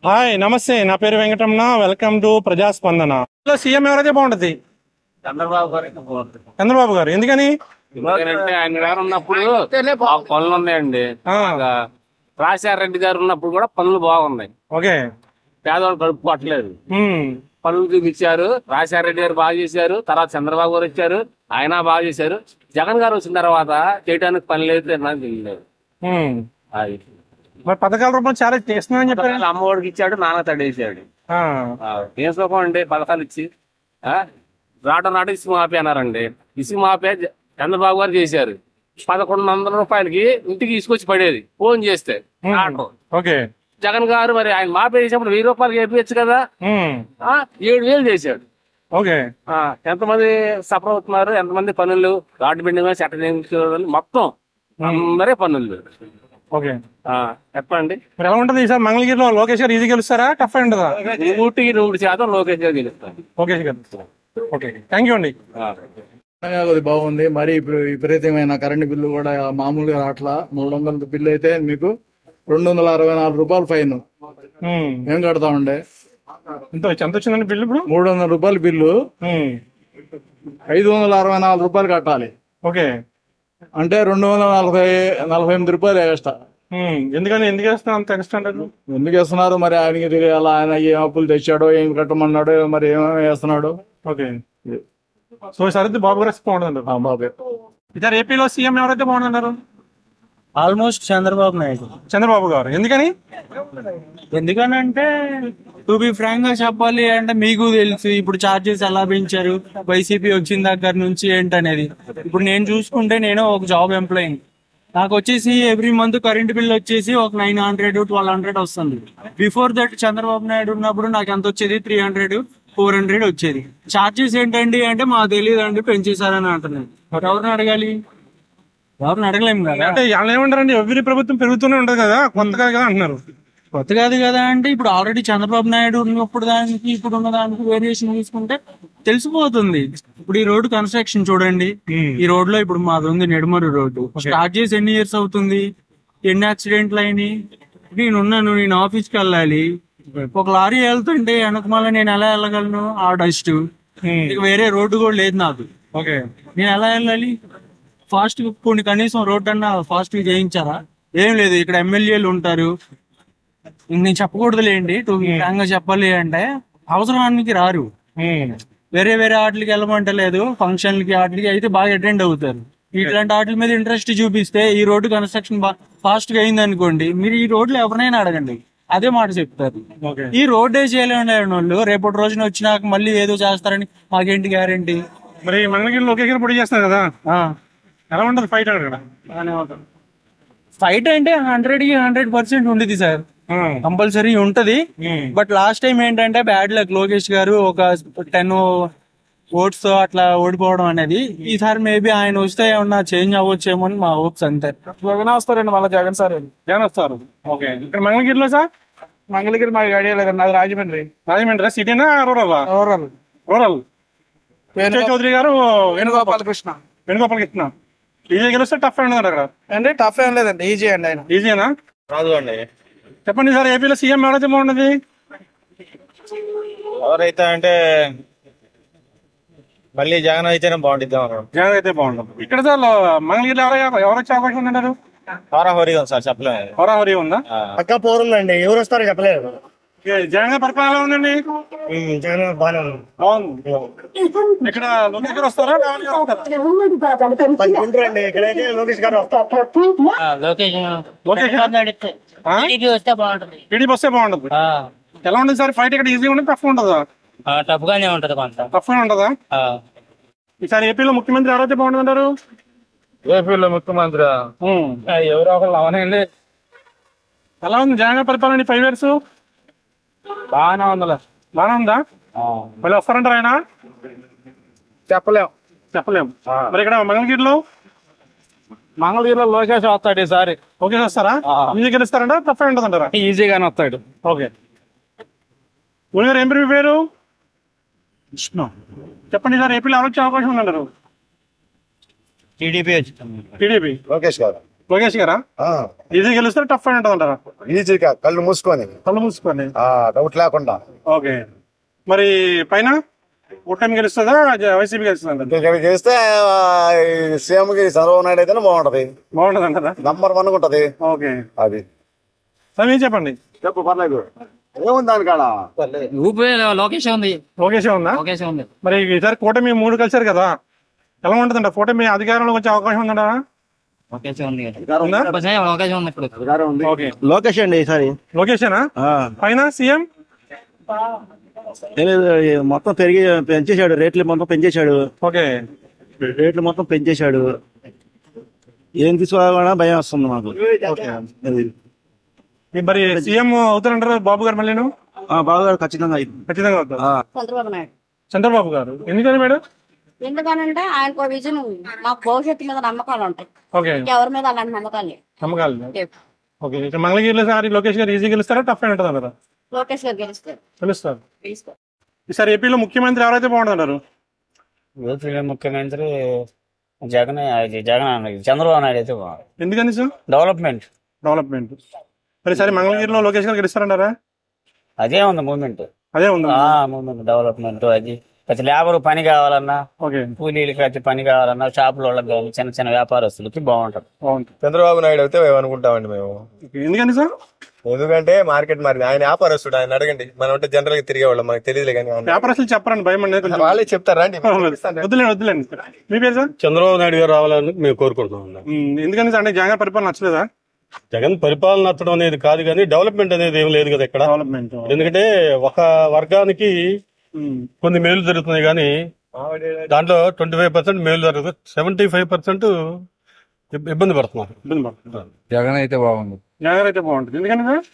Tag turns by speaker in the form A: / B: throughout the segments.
A: Hi నమస్తే, నా పేరు Venkataramana. Welcome to Prajaspandana. CM ఎవరైతే బాగుంటది? చంద్రబాబు గారు. ఎందుకని?
B: ఆయన గారు ఉన్నప్పుడు పనులు ఉన్నాయండి. రాజశేఖర రెడ్డి గారు ఉన్నప్పుడు కూడా పనులు బాగున్నాయి.
A: ఓకే,
B: పేదవాళ్ళు కడుపు పట్టలేదు. పనులు చూపించారు. రాజశేఖర రెడ్డి గారు బాగా చేశారు. తర్వాత చంద్రబాబు గారు వచ్చారు, ఆయన బాగా చేశారు. జగన్ గారు వచ్చిన తర్వాత చేయడానికి పని లేదు, నాకు తెలియలేదు. అది
A: మరి పథకాల రూపంలో చాలా చేస్తున్నారని చెప్పారు.
B: అమ్మఒడికి ఇచ్చాడు, నాన్న తడేసాడు. ఏం సుఖం అండి పథకాలు ఇచ్చి. రావడం నాటు ఇసుక మాఫీ అన్నారండి. ఇసుక మాఫీ చంద్రబాబు గారు చేశారు. 1100 రూపాయలకి ఇంటికి తీసుకొచ్చి పడేది ఫోన్ చేస్తే.
A: ఓకే,
B: జగన్ గారు మరి ఆయన మాఫీ చేసినప్పుడు 1000 రూపాయలకి వేపించచ్చు కదా. 7000 చేశాడు.
A: ఓకే,
B: ఎంతమంది సఫర్ అవుతున్నారు, ఎంతమంది పనులు, రోడ్డు బిల్డింగ్, సెటిల్ మొత్తం అందరే పనులు.
A: ఓకే,
B: చెప్పండి.
A: మరి ఎలా ఉంటుంది సార్ మంగళగిరిలో? లోకేష్ గారు ఈజీ గెలుస్తారా, టఫ్ అయి ఉంటుందా?
B: 100% లోకేష్ గారు గెలుస్తారు.
A: లోకేష్ గారు. ఓకే, థ్యాంక్ యూ అండి.
C: బాగుంది. మరి ఇప్పుడు విపరీతమైన కరెంటు బిల్లు కూడా మామూలుగా రావట్లా. 300 బిల్లు అయితే మీకు 264 రూపాయలు ఫైన్ ఏం కడతామండి.
A: ఎంత వచ్చిందండి బిల్లు? ఇప్పుడు
C: 300 రూపాయల బిల్లు 564 రూపాయలు కట్టాలి.
A: ఓకే,
C: అంటే 248 రూపాయలు ఎక్స్ట్రా.
A: ఎందుకు వేస్తున్నా అంత ఎక్స్ట్రా?
C: ఎందుకు వేస్తున్నారు మరి ఆయనకి తెలియాలి. ఆయన ఏం అప్పులు తెచ్చాడో, ఏం కట్టమన్నాడో, మరి ఏమేమి వేస్తున్నాడు.
A: ఓకే, సో సరే బాబు గారు బాగుంటుంది.
C: బాబే
A: ఇతర ఏపీలో సీఎం ఎవరైతే బాగుంటున్నారు?
D: ఆల్మోస్ట్ చంద్రబాబు నాయుడు.
A: చంద్రబాబు గారు. ఎందుకని?
D: ఎందుకనంటే టు బి ఫ్రాంక్ గా చెప్పాలి అంటే మీకు తెలుసు ఇప్పుడు ఛార్జెస్ ఎలా పెంచారు వైసీపీ వచ్చిన దగ్గర నుంచి ఏంటనేది. ఇప్పుడు నేను చూసుకుంటే నేను ఒక జాబ్ ఎంప్లాయీ. నాకు వచ్చేసి ఎవ్రీ మంత్ కరెంట్ బిల్ వచ్చేసి ఒక 900 1200 వస్తుంది. బిఫోర్ దట్ చంద్రబాబు నాయుడు ఉన్నప్పుడు నాకు ఎంత వచ్చేది? 300 400 వచ్చేది. ఛార్జెస్ ఏంటండి అంటే మాకు తెలియదు అండి, పెంచేశారని అంటున్నాను. ఎవరిని అడగాలి? ఎవరిని అడగలేము కదా.
A: అంటే ఏమంటారండి, ఎవ్రీ ప్రభుత్వం పెరుగుతూనే ఉంటది కదా, కొత్తగా కదా అంటున్నారు.
D: కొత్త కాదు కదా అంటే ఇప్పుడు ఆల్రెడీ చంద్రబాబు నాయుడు ఉన్నప్పుడు దానికి ఇప్పుడు ఉన్న దానికి వేరియేషన్ తీసుకుంటే తెలిసిపోతుంది. ఇప్పుడు ఈ రోడ్డు కన్స్ట్రక్షన్ చూడండి. ఈ రోడ్ లో ఇప్పుడు మాది ఉంది నెడుమరు రోడ్డు. స్టార్ట్ చేసి ఎన్ని ఇయర్స్ అవుతుంది? ఎన్ని యాక్సిడెంట్లు అయినాయి? నేను ఆఫీస్కి వెళ్ళాలి. ఒక లారీ వెళ్తుంటే వెనకమాల నేను ఎలా వెళ్ళగలను? ఆ డస్ట్. వేరే రోడ్డు కూడా లేదు నాకు.
A: ఓకే,
D: నేను ఎలా వెళ్ళాలి? ఫాస్ట్ కొన్ని కనీసం రోడ్డు అన్నా ఫాస్ట్ గా చేయించారా? ఏం లేదు. ఇక్కడ ఎమ్మెల్యేలు ఉంటారు. నేను చెప్పకూడదులేండి, గా చెప్పాలి అంటే అవసరానికి రారు. వేరే ఆటలకి వెళ్ళమంటే లేదు, ఫంక్షన్లకి ఆటలకి అయితే బాగా అటెండ్ అవుతారు. ఇట్లాంటి ఆటల మీద ఇంట్రెస్ట్ చూపిస్తే ఈ రోడ్డు కన్స్ట్రక్షన్ ఫాస్ట్ గా అయింది అనుకోండి, మీరు ఈ రోడ్లు ఎవరైనా అడగండి అదే మాట చెప్తారు. ఈ రోడ్డే చేయలేని వాళ్ళు రేపటి రోజున వచ్చినాక మళ్ళీ ఏదో చేస్తారని మాకేంటి గ్యారంటీ?
A: మరి మంగళగిరి లోకేష్ గారు పొడి చేస్తారు కదా, ఎలా ఉంటుంది ఫైట్? అక్కడ
D: ఫైట్ అంటే 100% ఉండేది సార్, కంపల్సరీ ఉంటది. బట్ లాస్ట్ టైం ఏంటంటే బ్యాడ్ లక్, లోకేష్ గారు ఒక 10 ఓట్స్ అట్లా ఓడిపోవడం అనేది. ఈసారి మేబీ ఆయన వస్తే ఏమన్నా చేంజ్ అవ్వచ్చేమో అని మా హోప్స్. అంతే.
A: జగన్ వస్తారండి, మళ్ళీ జగన్ వస్తారు. ఓకే, ఇక్కడ మంగళగిరిలో సార్?
C: మంగళగిరి మాకు ఐడియా లేదండి. అది రాజమండ్రి.
A: సిటీనా రూరల్? చౌదరి గారు
C: వేణుగోపాల్ కృష్ణ.
A: ఈజీ గెలిస్తే టఫ్ ఉండదు అక్కడ
C: అంటే టఫ్ ఏం లేదండి, ఈజీ అండి. ఆయన
A: ఈజీనా?
E: రాదు అండి.
A: చెప్పండి సార్, ఏపీలో సీఎం ఎవరైతే బాగుంటుంది?
E: ఎవరైతే అంటే మళ్ళీ జగన్ అయితేనే బాగుంటుంది.
A: జగన్ అయితే బాగుంటుంది. ఇక్కడ సార్ మంగళగిరిలో ఎవరు వచ్చే అవకాశం ఉందంటారు?
E: హోరాహోరీగా ఉంది సార్, చెప్పలేదు.
A: హోరాహోరీ ఉందా?
C: పక్కా పోరుందండి, ఎవరు వస్తారో చెప్పలేదు.
A: జగన్ పరిపాలన ఉందండి.
C: జగన్ బాగానే
A: బాగుంది. ఇక్కడ లోకేష్ గారు వస్తారా?
C: ఇక్కడైతే లోకేష్ గారు
A: టీడీపీ వస్తే బాగుంటుంది. ఎలా ఉంటుంది సార్ ఫైట్? ఇక్కడ ఈజీగా ఉంటుంది, టఫ్ ఉంటుందా?
D: టఫ్ గానే ఉంటది.
A: టఫ్ గా ఉంటుందా? ఈసారి ఏపీలో ముఖ్యమంత్రి ఎవరైతే బాగుంటుందంటారు?
E: ఏపీలో ముఖ్యమంత్రి ఎవరో ఒకళ్ళు అవనండి.
A: ఎలా ఉంది జగన్ పరిపాలన 5 years?
E: బాగానే ఉందిలే.
A: బాగానే ఉందా? మళ్ళీ వస్తారంటారు ఆయన? చెప్పలేం. మరి ఇక్కడ
E: మంగళగిరిలో లోకేష్ వస్తాడు ఈసారి.
A: లోకేష్ వస్తారా? ఈజీ గెలుస్తారంట, టఫ్ ఉంటుంది అంటారా?
E: ఈజీగానే వస్తాడు.
A: ఓకే, గారు ఏం పేరు?
D: విష్ణు.
A: చెప్పండి సార్, ఏపీలో ఎవరు వచ్చే అవకాశం ఉందంటారు?
D: TDP
A: TDP.
E: లోకేష్ గారు.
A: లోకేష్ గారా ఈజీ గెలుస్తారు టఫ్ ఫైట్ ఉంటుంది అంటారా?
C: ఈజీగా కళ్ళు మూసుకొని డౌట్ లేకుండా.
A: ఓకే, మరి పైన కూటమి గెలుస్తుందా వైసీపీ గెలుస్తుందా?
C: చేస్తే సీఎం కి చంద్రబాబు నాయుడు అయితేనే బాగుంటది.
A: బాగుంటది అంటారా?
C: నంబర్ 1 ఉంటది.
A: ఓకే,
C: అది
A: మీరు చెప్పండి.
C: చెప్పు పర్లేదు. ఏముంది దానికాడ
D: లోకేష్ ఉంది.
A: లోకేష్ ఉందా?
D: లోకేష్ ఉంది.
A: మరి ఈసారి కూటమి 3 కలిసారు కదా, ఎలా ఉంటుందంట? కూటమి అధికారంలోకి వచ్చే అవకాశం ఉందంట?
E: లోకేష్ అండి ఈసారి.
A: లోకేషేనా? పైన సీఎం
E: మొత్తం పెంచేశాడు, రేట్లు మొత్తం పెంచేశాడు.
A: ఓకే,
E: రేట్లు మొత్తం పెంచేశాడు. ఏం తీసుకోవాలన్నా భయం వస్తుంది మాకు.
A: మరి సీఎం అవుతారంటారు బాబు గారు? మళ్ళీ
E: బాబు గారు ఖచ్చితంగా
A: అవుతారు.
F: చంద్రబాబు నాయుడు.
A: చంద్రబాబు గారు ఎందుకని మేడం?
F: ఎందుకనంటే ఆయనకు విజన్ ఉంది, మాకు భవిష్యత్తు మీద నమ్మకాలు ఉంటాయి.
A: ఓకే,
F: ఎవరి మీద అలాంటి నమ్మకాలు
A: నమ్మకాలు. ఓకే, మంగళగిరిలో సార్ లోకేష్ గారు ఈజీ గెలుస్తారా టఫ్ ఫైట్ ఉంటుంది అంటారా?
F: లోకేష్ గారు గెలుస్తారు.
A: గెలుస్తారు. ఈసారి ఏపీలో ముఖ్యమంత్రి ఎవరైతే బాగుంటుంటారు?
G: ముఖ్యమంత్రి జగన్ చంద్రబాబు నాయుడు అయితే బాగుంది.
A: ఎందుకని సార్?
G: డెవలప్మెంట్.
A: మరి సరే మంగళగిరిలో లోకేష్ గారు గెలుస్తారంటారా?
G: అదే ఉంది మూమెంట్.
A: అదే ఉంది
G: మూమెంట్, డెవలప్మెంట్. అది ప్రతి లేబర్ పని కావాలన్నా, కూలీలకి ప్రతి పని కావాలన్నా, షాపుల వాళ్ళకి కావాలి, చిన్న చిన్న వ్యాపారస్తులకి బాగుంటది.
H: చంద్రబాబు నాయుడు అయితే అనుకుంటామండి మేము.
A: ఎందుకని సార్?
H: ఎందుకంటే మార్కెట్ మారింది. ఆయన వ్యాపారస్తుడు, ఆయన అడగండి. మనం అంటే జనరల్ గా తిరిగేవాళ్ళం, మనకు తెలియదు. కానీ
A: వ్యాపారస్తులు చెప్పరండి, భయం అండి.
H: వాళ్ళే చెప్తారా అండి?
A: వద్దులేండి. మీ పేరు సార్?
I: చంద్రబాబు నాయుడు గారు రావాలని మేము కోరుకుంటున్నాం.
A: ఎందుకని సార్? అంటే జగన్ పరిపాలన నచ్చలేదా?
I: జగన్ పరిపాలన నచ్చడం అనేది కాదు, కానీ డెవలప్మెంట్ అనేది ఏం లేదు కదా ఇక్కడ.
A: డెవలప్మెంట్
I: ఎందుకంటే ఒక వర్గానికి కొన్ని మేలు జరుగుతున్నాయి, కానీ దాంట్లో 25% మేలు జరుగుతుంది, 75% ఇబ్బంది పడుతున్నారు.
C: జగన్ అయితే బాగుంది.
A: జగన్ అయితే బాగుంటుంది. ఎందుకని సార్?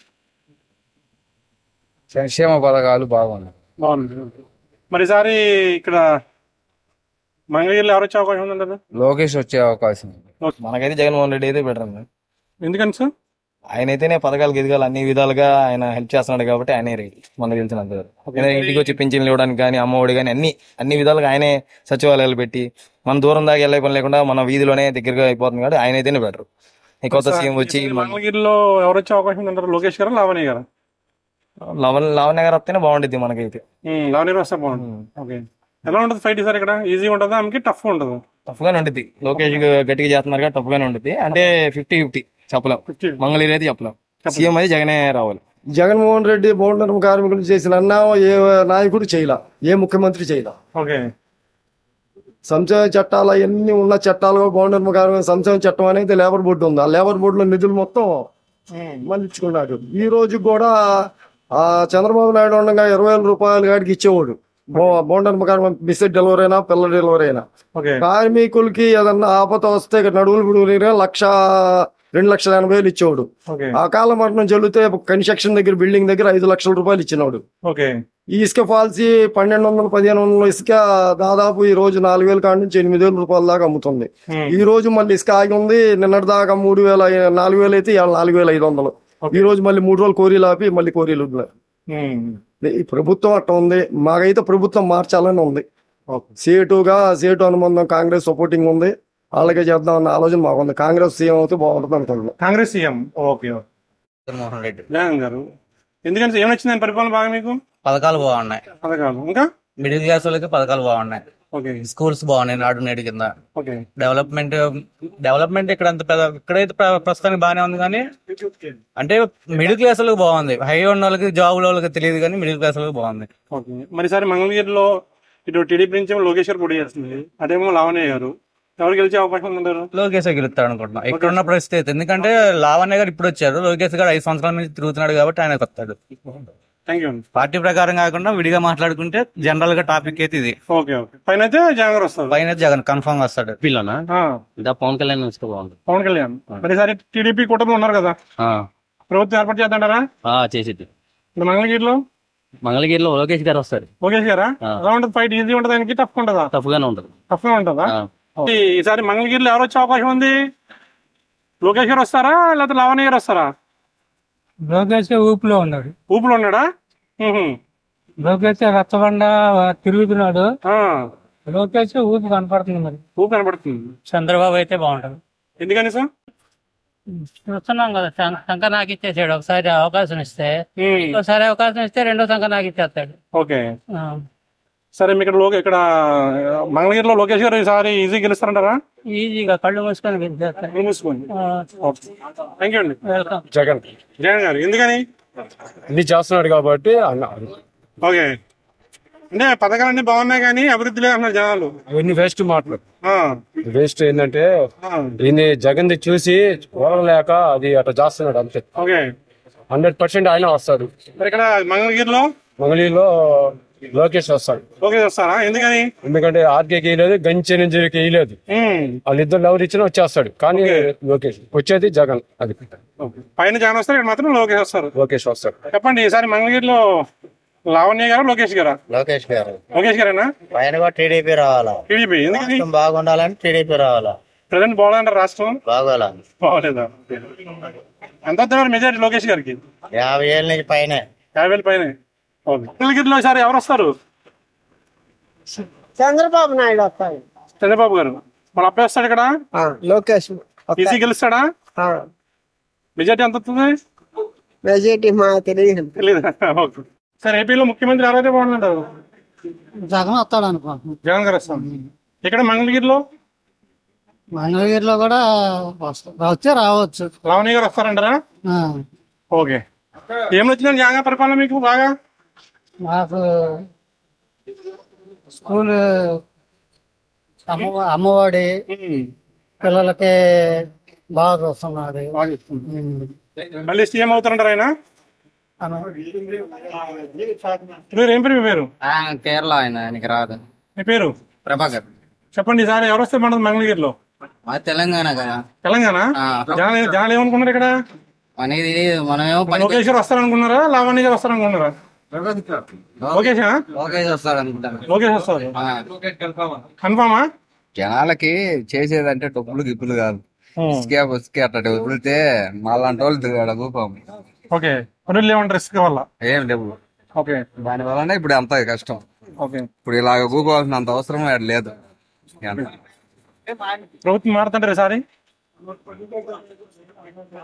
C: సంక్షేమ పథకాలు బాగుంది.
A: మరి ఈసారి ఇక్కడ మంగళగిరిలో ఎవరు వచ్చే అవకాశం ఉందంటారు?
C: లోకేష్ వచ్చే అవకాశం.
E: మనకైతే జగన్మోహన్ రెడ్డి అయితే బెటర్ అండి.
A: ఎందుకని సార్?
E: ఆయన అయితేనే పథకాలు ఎదగాలి, అన్ని విధాలుగా ఆయన హెల్ప్ చేస్తున్నాడు కాబట్టి ఆయనే రేట్ మనకు తెలిసినంత. ఇంటికి వచ్చి పింఛన్లు ఇవ్వడానికి కానీ, అమ్మఒడి కానీ అన్ని విధాలుగా ఆయనే సచివాలయాలు పెట్టి మన దూరం దాకా వెళ్ళే పని లేకుండా మన వీధిలోనే దగ్గరగా అయిపోతుంది కాబట్టి ఆయన అయితేనే బెటర్. ఈ కొత్త సీఎం వచ్చి
A: మంగళగిరిలో ఎవరు వచ్చే అవకాశం ఉందంటారు? లోకేష్ గారు, లావణ్య గారు?
E: లావణ్య గారు వస్తేనే బాగుంటుంది మనకైతే.
A: లావణ్య గారు వస్తే బాగుంటుంది. ఓకే, ఎలా ఉంటుంది ఫైట్ సార్ ఇక్కడ? ఈజీగా ఉంటుందా ఆమెకి టఫ్ ఉంటుంది?
E: టఫ్ గానే ఉంటుంది. లోకేష్ గట్టిగా చేస్తున్నారు కదా, టఫ్ గానే ఉంటుంది. అంటే 50-50 చెప్పలేం. మంగళగిరి అయితే చెప్పలేం. సీఎం అయితే జగనే రావాలి.
J: జగన్మోహన్ రెడ్డి బౌండర్ కార్మికులు చేసిన అన్నా ఏ నాయకుడు చేయలా, ఏ ముఖ్యమంత్రి చేయలా.
A: ఓకే,
J: సంక్షేమ చట్టాలు అవన్నీ ఉన్న చట్టాలు బౌండర్ కార్మికుల సంక్షేమ చట్టం అనేది లేబర్ బోర్డు ఉంది. ఆ లేబర్ బోర్డులో నిధులు మొత్తం మళ్ళించుకున్నాడు. ఈ రోజు కూడా ఆ చంద్రబాబు నాయుడు ఉండగా 20,000 రూపాయలు గాడికి ఇచ్చేవాడు. బౌండర్ మిస్సెట్ డెలివరీ అయినా, పిల్ల డెలివరీ అయినా. కార్మికులకి ఏదన్నా ఆపత వస్తే నడువులు బిడువులు 2,80,000 ఇచ్చేవాడు. ఆ కాలం మరణం చెల్లితే కన్స్ట్రక్షన్ దగ్గర బిల్డింగ్ దగ్గర 5 లక్షల రూపాయలు ఇచ్చినాడు. ఈ ఇసుక పాలసీ 1,200-1,500 ఇసుక దాదాపు ఈ రోజు 4,000 కాడి నుంచి 8,000 రూపాయల దాకా అమ్ముతుంది. ఈ రోజు మళ్ళీ ఇసుక ఆగి ఉంది. నిన్నటి దాకా 3,000 4,000 అయితే 4,500. ఈ రోజు మళ్ళీ 3 రోజులు కోరీలు ఆపి మళ్ళీ కోరీలు ఈ ప్రభుత్వం అట్ట ఉంది. మాకైతే ప్రభుత్వం మార్చాలని ఉంది. సేటు అనుబంధం కాంగ్రెస్ సపోర్టింగ్ ఉంది. అలాగే చేద్దామన్న ఆలోచన మాకుంది. కాంగ్రెస్ సీఎం అయితే బాగుంటుంది అనుకుంటున్నాం.
A: కాంగ్రెస్ సీఎం. ఓకే,
G: జగన్మోహన్ రెడ్డి.
A: జగన్ గారు ఎందుకంటే ఏం నచ్చిందని పరిపాలన బాగా మీకు?
G: పథకాలు బాగున్నాయి.
A: పథకాలు ఇంకా
G: మిడిల్ క్లాస్ వాళ్ళకి పథకాలు బాగున్నాయి. స్కూల్స్ బాగున్నాయి. నాడు నేడు కింద డెవలప్మెంట్ ఇక్కడ అంత ఇక్కడైతే ప్రస్తుతానికి బాగానే ఉంది, కానీ అంటే మిడిల్ క్లాస్ వాళ్ళకి బాగుంది. హై ఉన్న వాళ్ళకి జాబ్ వాళ్ళకి తెలియదు, కానీ మిడిల్ క్లాస్ వాళ్ళకి బాగుంది.
A: మరి సారి మంగళగిరిలో ఇటు టీడీపీ నుంచి లోకేష్ గారు పోటీ చేస్తుంది, అదేమో లావణ్య గారు. ఎవరు గెలిచే అవకాశం ఉందంటారు?
G: లోకేష్ గెలుస్తాడు అనుకుంటున్నాం ఇక్కడున్న పరిస్థితి. ఎందుకంటే లావణ్య గారు ఇప్పుడు వచ్చారు, లోకేష్ గారు 5 సంవత్సరాల నుంచి తిరుగుతున్నాడు కాబట్టి ఆయనకు వస్తాడు. పార్టీ ప్రకారం కాకుండా విడిగా మాట్లాడుకుంటే జనరల్ గా టాపిక్ అయితే ఇది.
A: పైన
G: జగన్ కన్ఫర్మ్ వస్తాడు.
B: పవన్ కళ్యాణ్ వస్తే బాగుంది.
A: పవన్ కళ్యాణ్ మరి సారి టీడీపీ కూటమిలో ఉన్నారు కదా, ప్రభుత్వం ఏర్పాటు చేద్దాంటారా?
B: చేసేది.
G: మంగళగిరిలో లోకేష్ గారు వస్తారు.
A: లోకేష్ గారా? ఎలా ఉంటుంది ఫైట్? ఈజీ ఉంటుంది ఆయనకి టఫ్ ఉంటుందా?
G: టఫ్ గానే ఉంటుంది.
A: టఫ్ గా ఉంటుందా? ఈసారి మంగళగిరిలో ఎవరు వచ్చే అవకాశం ఉంది? లోకేష్ గారు వస్తారా లేకపోతే లావణ్య గారు వస్తారా?
D: లోకేష్ ఊపులో ఉన్నాడు.
A: ఊపులో ఉన్నాడా?
D: లోకేష్ రచ్చబండ తిరుగుతున్నాడు. లోకేష్ ఊపు కనపడుతుంది. మరి
A: ఊపు కనపడుతుంది.
D: చంద్రబాబు అయితే బాగుంటది.
A: ఎందుకని సార్?
K: చూస్తున్నాం కదా శంకర్ నాకు ఇచ్చేసాడు ఒకసారి అవకాశం ఇస్తే, ఒకసారి అవకాశం ఇస్తే రెండో శంకర్ నాకు ఇచ్చేస్తాడు.
A: ఓకే సరే, మీ ఇక్కడ మంగళగిరిలో లోకేష్ గారు ఈసారి ఈజీ గెలుస్తారంటారా?
K: ఈజీగా కళ్ళు మూసుకొని గెలిచేస్తాడు.
A: మూసుకొని. థ్యాంక్ యూ అండి.
K: వెల్కమ్.
A: జగన్ గారు ఎందుకని?
L: అన్ని చేస్తున్నాడు కాబట్టి అన్నారు.
A: ఓకే, అంటే పథకాలన్నీ బాగున్నాయి కానీ అభివృద్ధి లేదు అన్నారు జనాలు.
L: అవన్నీ వేస్ట్ మాటలు. వేస్ట్ ఏంటంటే ఈయన జగన్ చూసి ఓడలేక అది అట్లా చేస్తున్నాడు అంతే.
A: ఓకే
L: 100% ఆయన వస్తాడు.
A: ఇక్కడ
L: మంగళగిరిలో లోకేష్ వస్తాడు.
A: లోకేష్ వస్తారా? ఎందుకని?
L: ఎందుకంటే ఆర్కేకి వేయలేదు, గంచి నుంచి వేయలేదు. వాళ్ళిద్దరు ఎవరు ఇచ్చినా వచ్చేస్తాడు, కానీ లోకేష్ వచ్చేది జగన్. అది
A: పైన జగన్ వస్తారు, ఇక్కడ మాత్రం లోకేష్ వస్తారు.
L: లోకేష్ వస్తాడు.
A: చెప్పండి, ఈసారి మంగళగిరిలో లావణ్య గారు లోకేష్ గారా?
M: లోకేష్ గారు.
A: లోకేష్ గారేనా?
M: పైన కూడా టీడీపీ రావాలా?
A: టీడీపీ ఎందుకని?
M: బాగుండాలని టీడీపీ రావాలా?
A: ప్రజెంట్ బాగుందంటారు రాష్ట్రం?
M: బాగోలేదా?
A: ఎంత వస్తున్నారు మెజారిటీ లోకేష్ గారికి?
M: 50,000 నుంచి పైన.
A: 50,000 పైన. మంగళగిరిలో ఈసారి ఎవరు వస్తారు?
N: చంద్రబాబు నాయుడు వస్తాడు.
A: చంద్రబాబు గారు వాళ్ళ అబ్బాయి వస్తాడు ఇక్కడ.
N: లోకేష్
A: ఈజీ గెలుస్తాడా? మెజారిటీ ఎంత వస్తుంది?
N: మెజారిటీ మా తెలియదు.
A: ఓకే, సార్ ఏపీలో ముఖ్యమంత్రి ఎవరైతే బాగుందంటారు?
O: జగన్ వస్తాడు అనుకో.
A: జగన్ గారు వస్తాం. ఇక్కడ
O: మంగళగిరిలో కూడా వచ్చే రావచ్చు.
A: లావణ్య గారు వస్తారంటారా? ఓకే, ఏం వచ్చిందండి జగన్ పరిపాలన మీకు బాగా?
O: మాకు స్కూల్ అమ్మఒడి పిల్లలకి బాగా చూస్తున్నారు.
A: మళ్ళీ సీఎం అవుతారంటారు ఆయన? ఏం పేరు మీ పేరు?
P: కేరళ ఆయనకి రాదు.
A: మీ పేరు?
P: ప్రభాకర్.
A: చెప్పండి, ఈసారి ఎవరు వస్తే మనది మంగళగిరిలో?
P: తెలంగాణ కదా.
A: తెలంగాణ జనాలు ఏమనుకున్నారు ఇక్కడ?
P: అనేది మనమేమో
A: లోకేష్ గారు వస్తారనుకున్నారా, లావణ్య గారు వస్తారనుకున్నారా? లోకేష్
P: వస్తాడు అనుకుంటాను.
A: లోకేష్ వస్తారు కన్ఫామా?
Q: జనాలకి చేసేదంటే డబ్బులు గిప్పులు కాదు, ఇసుకే అట్లా వదిలితే మాలాంటి వాళ్ళు దిగాడు.
A: ఓకే, ఏమంటారు రిస్క్ వల్ల?
Q: ఏం లేవు.
A: ఓకే,
Q: దాని వల్లనే ఇప్పుడు అంత కష్టం.
A: ఓకే,
Q: ఇప్పుడు ఇలాగ కూకోవాల్సినంత అవసరం లేదు.
A: ప్రభుత్వం మారుతుంటారు ఈసారి?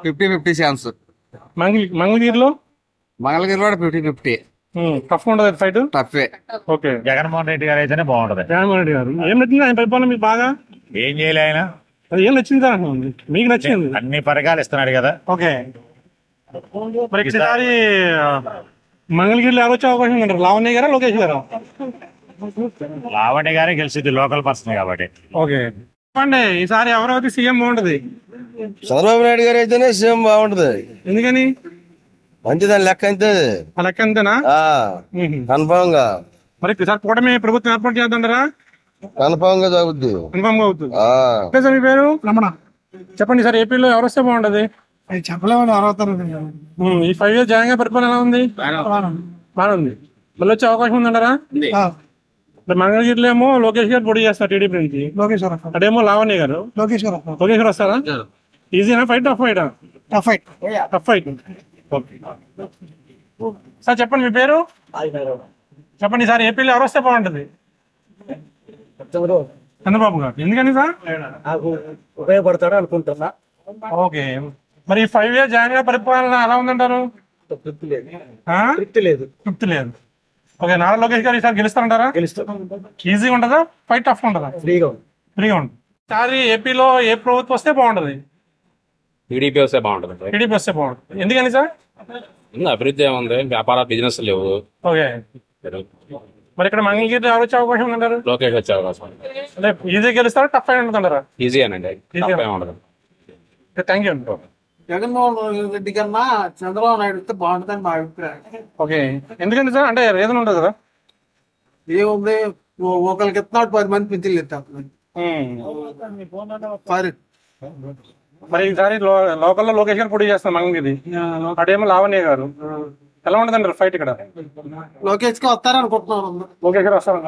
Q: 50-50 ఛాన్స్.
A: మంగళగిరిలో
Q: కూడా 50-50.
A: టఫ్ ఉండదు ఫైట్?
Q: టఫే.
A: ఓకే,
R: జగన్మోహన్ రెడ్డి గారు అయితేనే బాగుంటది.
A: జగన్మోహన్ రెడ్డి గారు ఏం నచ్చింది ఆయన పరిపాలన మీకు బాగా?
R: ఏం చేయలే ఆయన.
A: అది ఏం నచ్చింది మీకు? నచ్చింది
R: అన్ని పథకాలు ఇస్తున్నాడు కదా.
A: ఓకే, మరి ఈసారి మంగళగిరిలో ఎవరు వచ్చే అవకాశం ఉందంటారు? లావణ్య గారా, లోకేష్ గారా?
R: లావణ్య గారే గెలిచింది, లోకల్ పర్సన్ కాబట్టి.
A: ఓకే, చెప్పండి, ఈసారి ఎవరైతే సీఎం బాగుంటది?
S: చంద్రబాబు నాయుడు గారు అయితేనే సీఎం బాగుంటది.
A: ఎందుకని?
S: మంచిదాని లెక్క అంతే.
A: ఆ లెక్క అంతేనా?
S: కన్ఫామ్ గా.
A: మరి ఈసారి కూటమి ప్రభుత్వం ఏర్పాటు చేద్దాంటారా?
S: కన్ఫామ్ గా జరుగుద్ది.
A: కన్ఫామ్ గా అవుతుంది. మీ పేరు? రమణ. చెప్పండి, సార్ ఏపీలో ఎవరు వస్తే బాగుంటది?
O: చెప్పలేమని అర్హత.
A: ఈ 5 years జగన్ గారి పరిపాలన ఎలా ఉంది? బాగా ఉంది. మళ్ళీ వచ్చే అవకాశం ఉందంటారా? మంగళగిరిలో ఏమో లోకేష్ గారు పొడి చేస్తారు టీడీపీ నుంచి. అదేమో లావణ్య గారు. లోకేష్ గారు వస్తారా? ఈజీనా fight? Tough fight. Okay, sir చెప్పండి, మీ పేరు? చెప్పండి, సార్ ఏపీలో ఎవరు వస్తే బాగుంటది? చంద్రబాబు గారు. ఎందుకని సార్?
T: ఉపయోగపడతాడు అనుకుంటున్నా.
A: ఓకే, మరి 5 years జగన్ గారి పరిపాలన ఎలా ఉందంటారు? తృప్తి లేదు. ఓకే, నారా లోకేష్ గారు ఈసారి గెలుస్తారంటారా? ఈజీగా ఉంటుందా ఫైట్? టఫ్ ఉంటుందా? ఫ్రీగా ఉంటుంది. ఈసారి ఏపీలో ఏ ప్రభుత్వం వస్తే బాగుంటది?
B: టీడీపీ వస్తే బాగుంటుంది.
A: టీడీపీ వస్తే బాగుంటుంది. ఎందుకని సార్?
B: అభివృద్ధి ఏముంది, వ్యాపార బిజినెస్ లేవు.
A: ఓకే, మరి ఇక్కడ మంగళగిరి ఎవరు వచ్చే అవకాశం ఉందంటారు?
B: లోకేష్ వచ్చే అవకాశం.
A: అంటే ఈజీ గెలుస్తారా, టఫ్ అయిన ఉంటుందంటారా?
B: ఈజీగానండి, ఉండదు.
A: థ్యాంక్ యూ అండి.
O: జగన్మోహన్ రెడ్డి కన్నా చంద్రబాబు నాయుడు వస్తే బాగుంటుందని మా అభిప్రాయం.
A: ఓకే, ఎందుకంటే సార్ అంటే రీజన్ ఉంటుంది కదా?
O: ఏముంది, ఒకరికి ఇస్తున్నాడు 10 మంది పింఛన్లు ఇస్తాను.
A: మరి ఈసారి లోకల్లో లోకేష్ గారు పోటీ చేస్తారు మంగళగిరి, అటేమో లావణ్య గారు. ఎలా ఉంటుందంటారు ఫైట్ ఇక్కడ?
O: లోకేష్ కి వస్తారనుకుంటున్నాను.
A: లోకేష్ గారు వస్తారు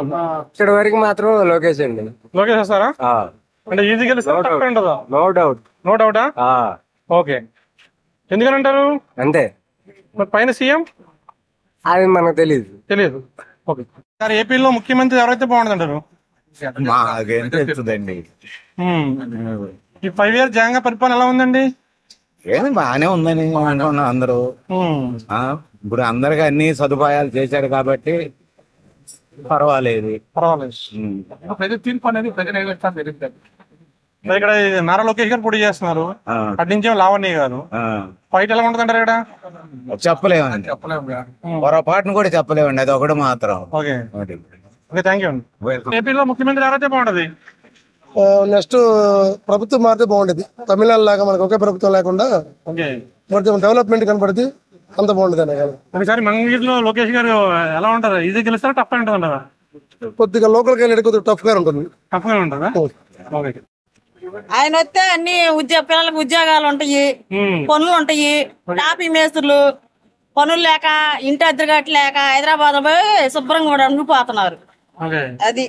S: ఇక్కడ వరకు మాత్రం లోకేష్ అండి.
A: లోకేష్ వస్తారా? అంటే ఈజీ గెలుస్తారా?
S: నో డౌటా?
A: ఓకే, ఎందుకనంటారు?
S: అంతే.
A: మరి పైన సీఎం
S: అది మనకు తెలియదు.
A: ఓకే, సార్ ఏపీలో ముఖ్యమంత్రి ఎవరైతే బాగుంటుందంటారు?
R: మాకేంటండి
A: ఈ 5 years జగన్ పరిపాలన ఎలా ఉందండి?
U: ఏమి బాగానే ఉందని అనుకున్నాం అందరూ. ఇప్పుడు అందరికి అన్ని సదుపాయాలు చేశారు కాబట్టి పర్వాలేదు.
A: ప్రజల తీర్పు అనేది ఇక్కడ నారా లోకేష్ గారు పోటీ చేస్తున్నారు, అటు నుంచి లావణ్య గారు. ఫైట్ ఎలా ఉంటుందంటారు ఇక్కడ?
U: చెప్పలేమండి, పొరపాటును కూడా చెప్పలేమండి, అది ఒకటి మాత్రం.
A: Okay thank you. ఏపీలో ముఖ్యమంత్రి ఎవరైతే బాగుంటది?
J: నెక్స్ట్ ప్రభుత్వం మారితే బాగుండేది. తమిళనాడు లాగా మనకు ఒకే ప్రభుత్వం లేకుండా కొంచెం డెవలప్మెంట్ కనపడితే అంత బాగుండేది అనే.
A: ఒకసారి మంగళగిరిలో లోకేష్ గారు ఎలా ఉంటారు? ఈజీ గెలుస్తారా టఫ్ గా ఉంటుందా?
J: కొద్దిగా లోకల్ గా కొద్దిగా టఫ్ గా ఉంటుంది.
A: టఫ్ గా ఉంటుందా?
V: ఆయన వస్తే అన్ని పిల్లలకు ఉద్యోగాలు ఉంటాయి, పనులు ఉంటాయి. టాపీ మేస్త్రులు పనులు లేక ఇంటి అద్దె కట్టలేక హైదరాబాద్ పోయి శుభ్రంగా కూడా ఉండిపోతున్నారు. అది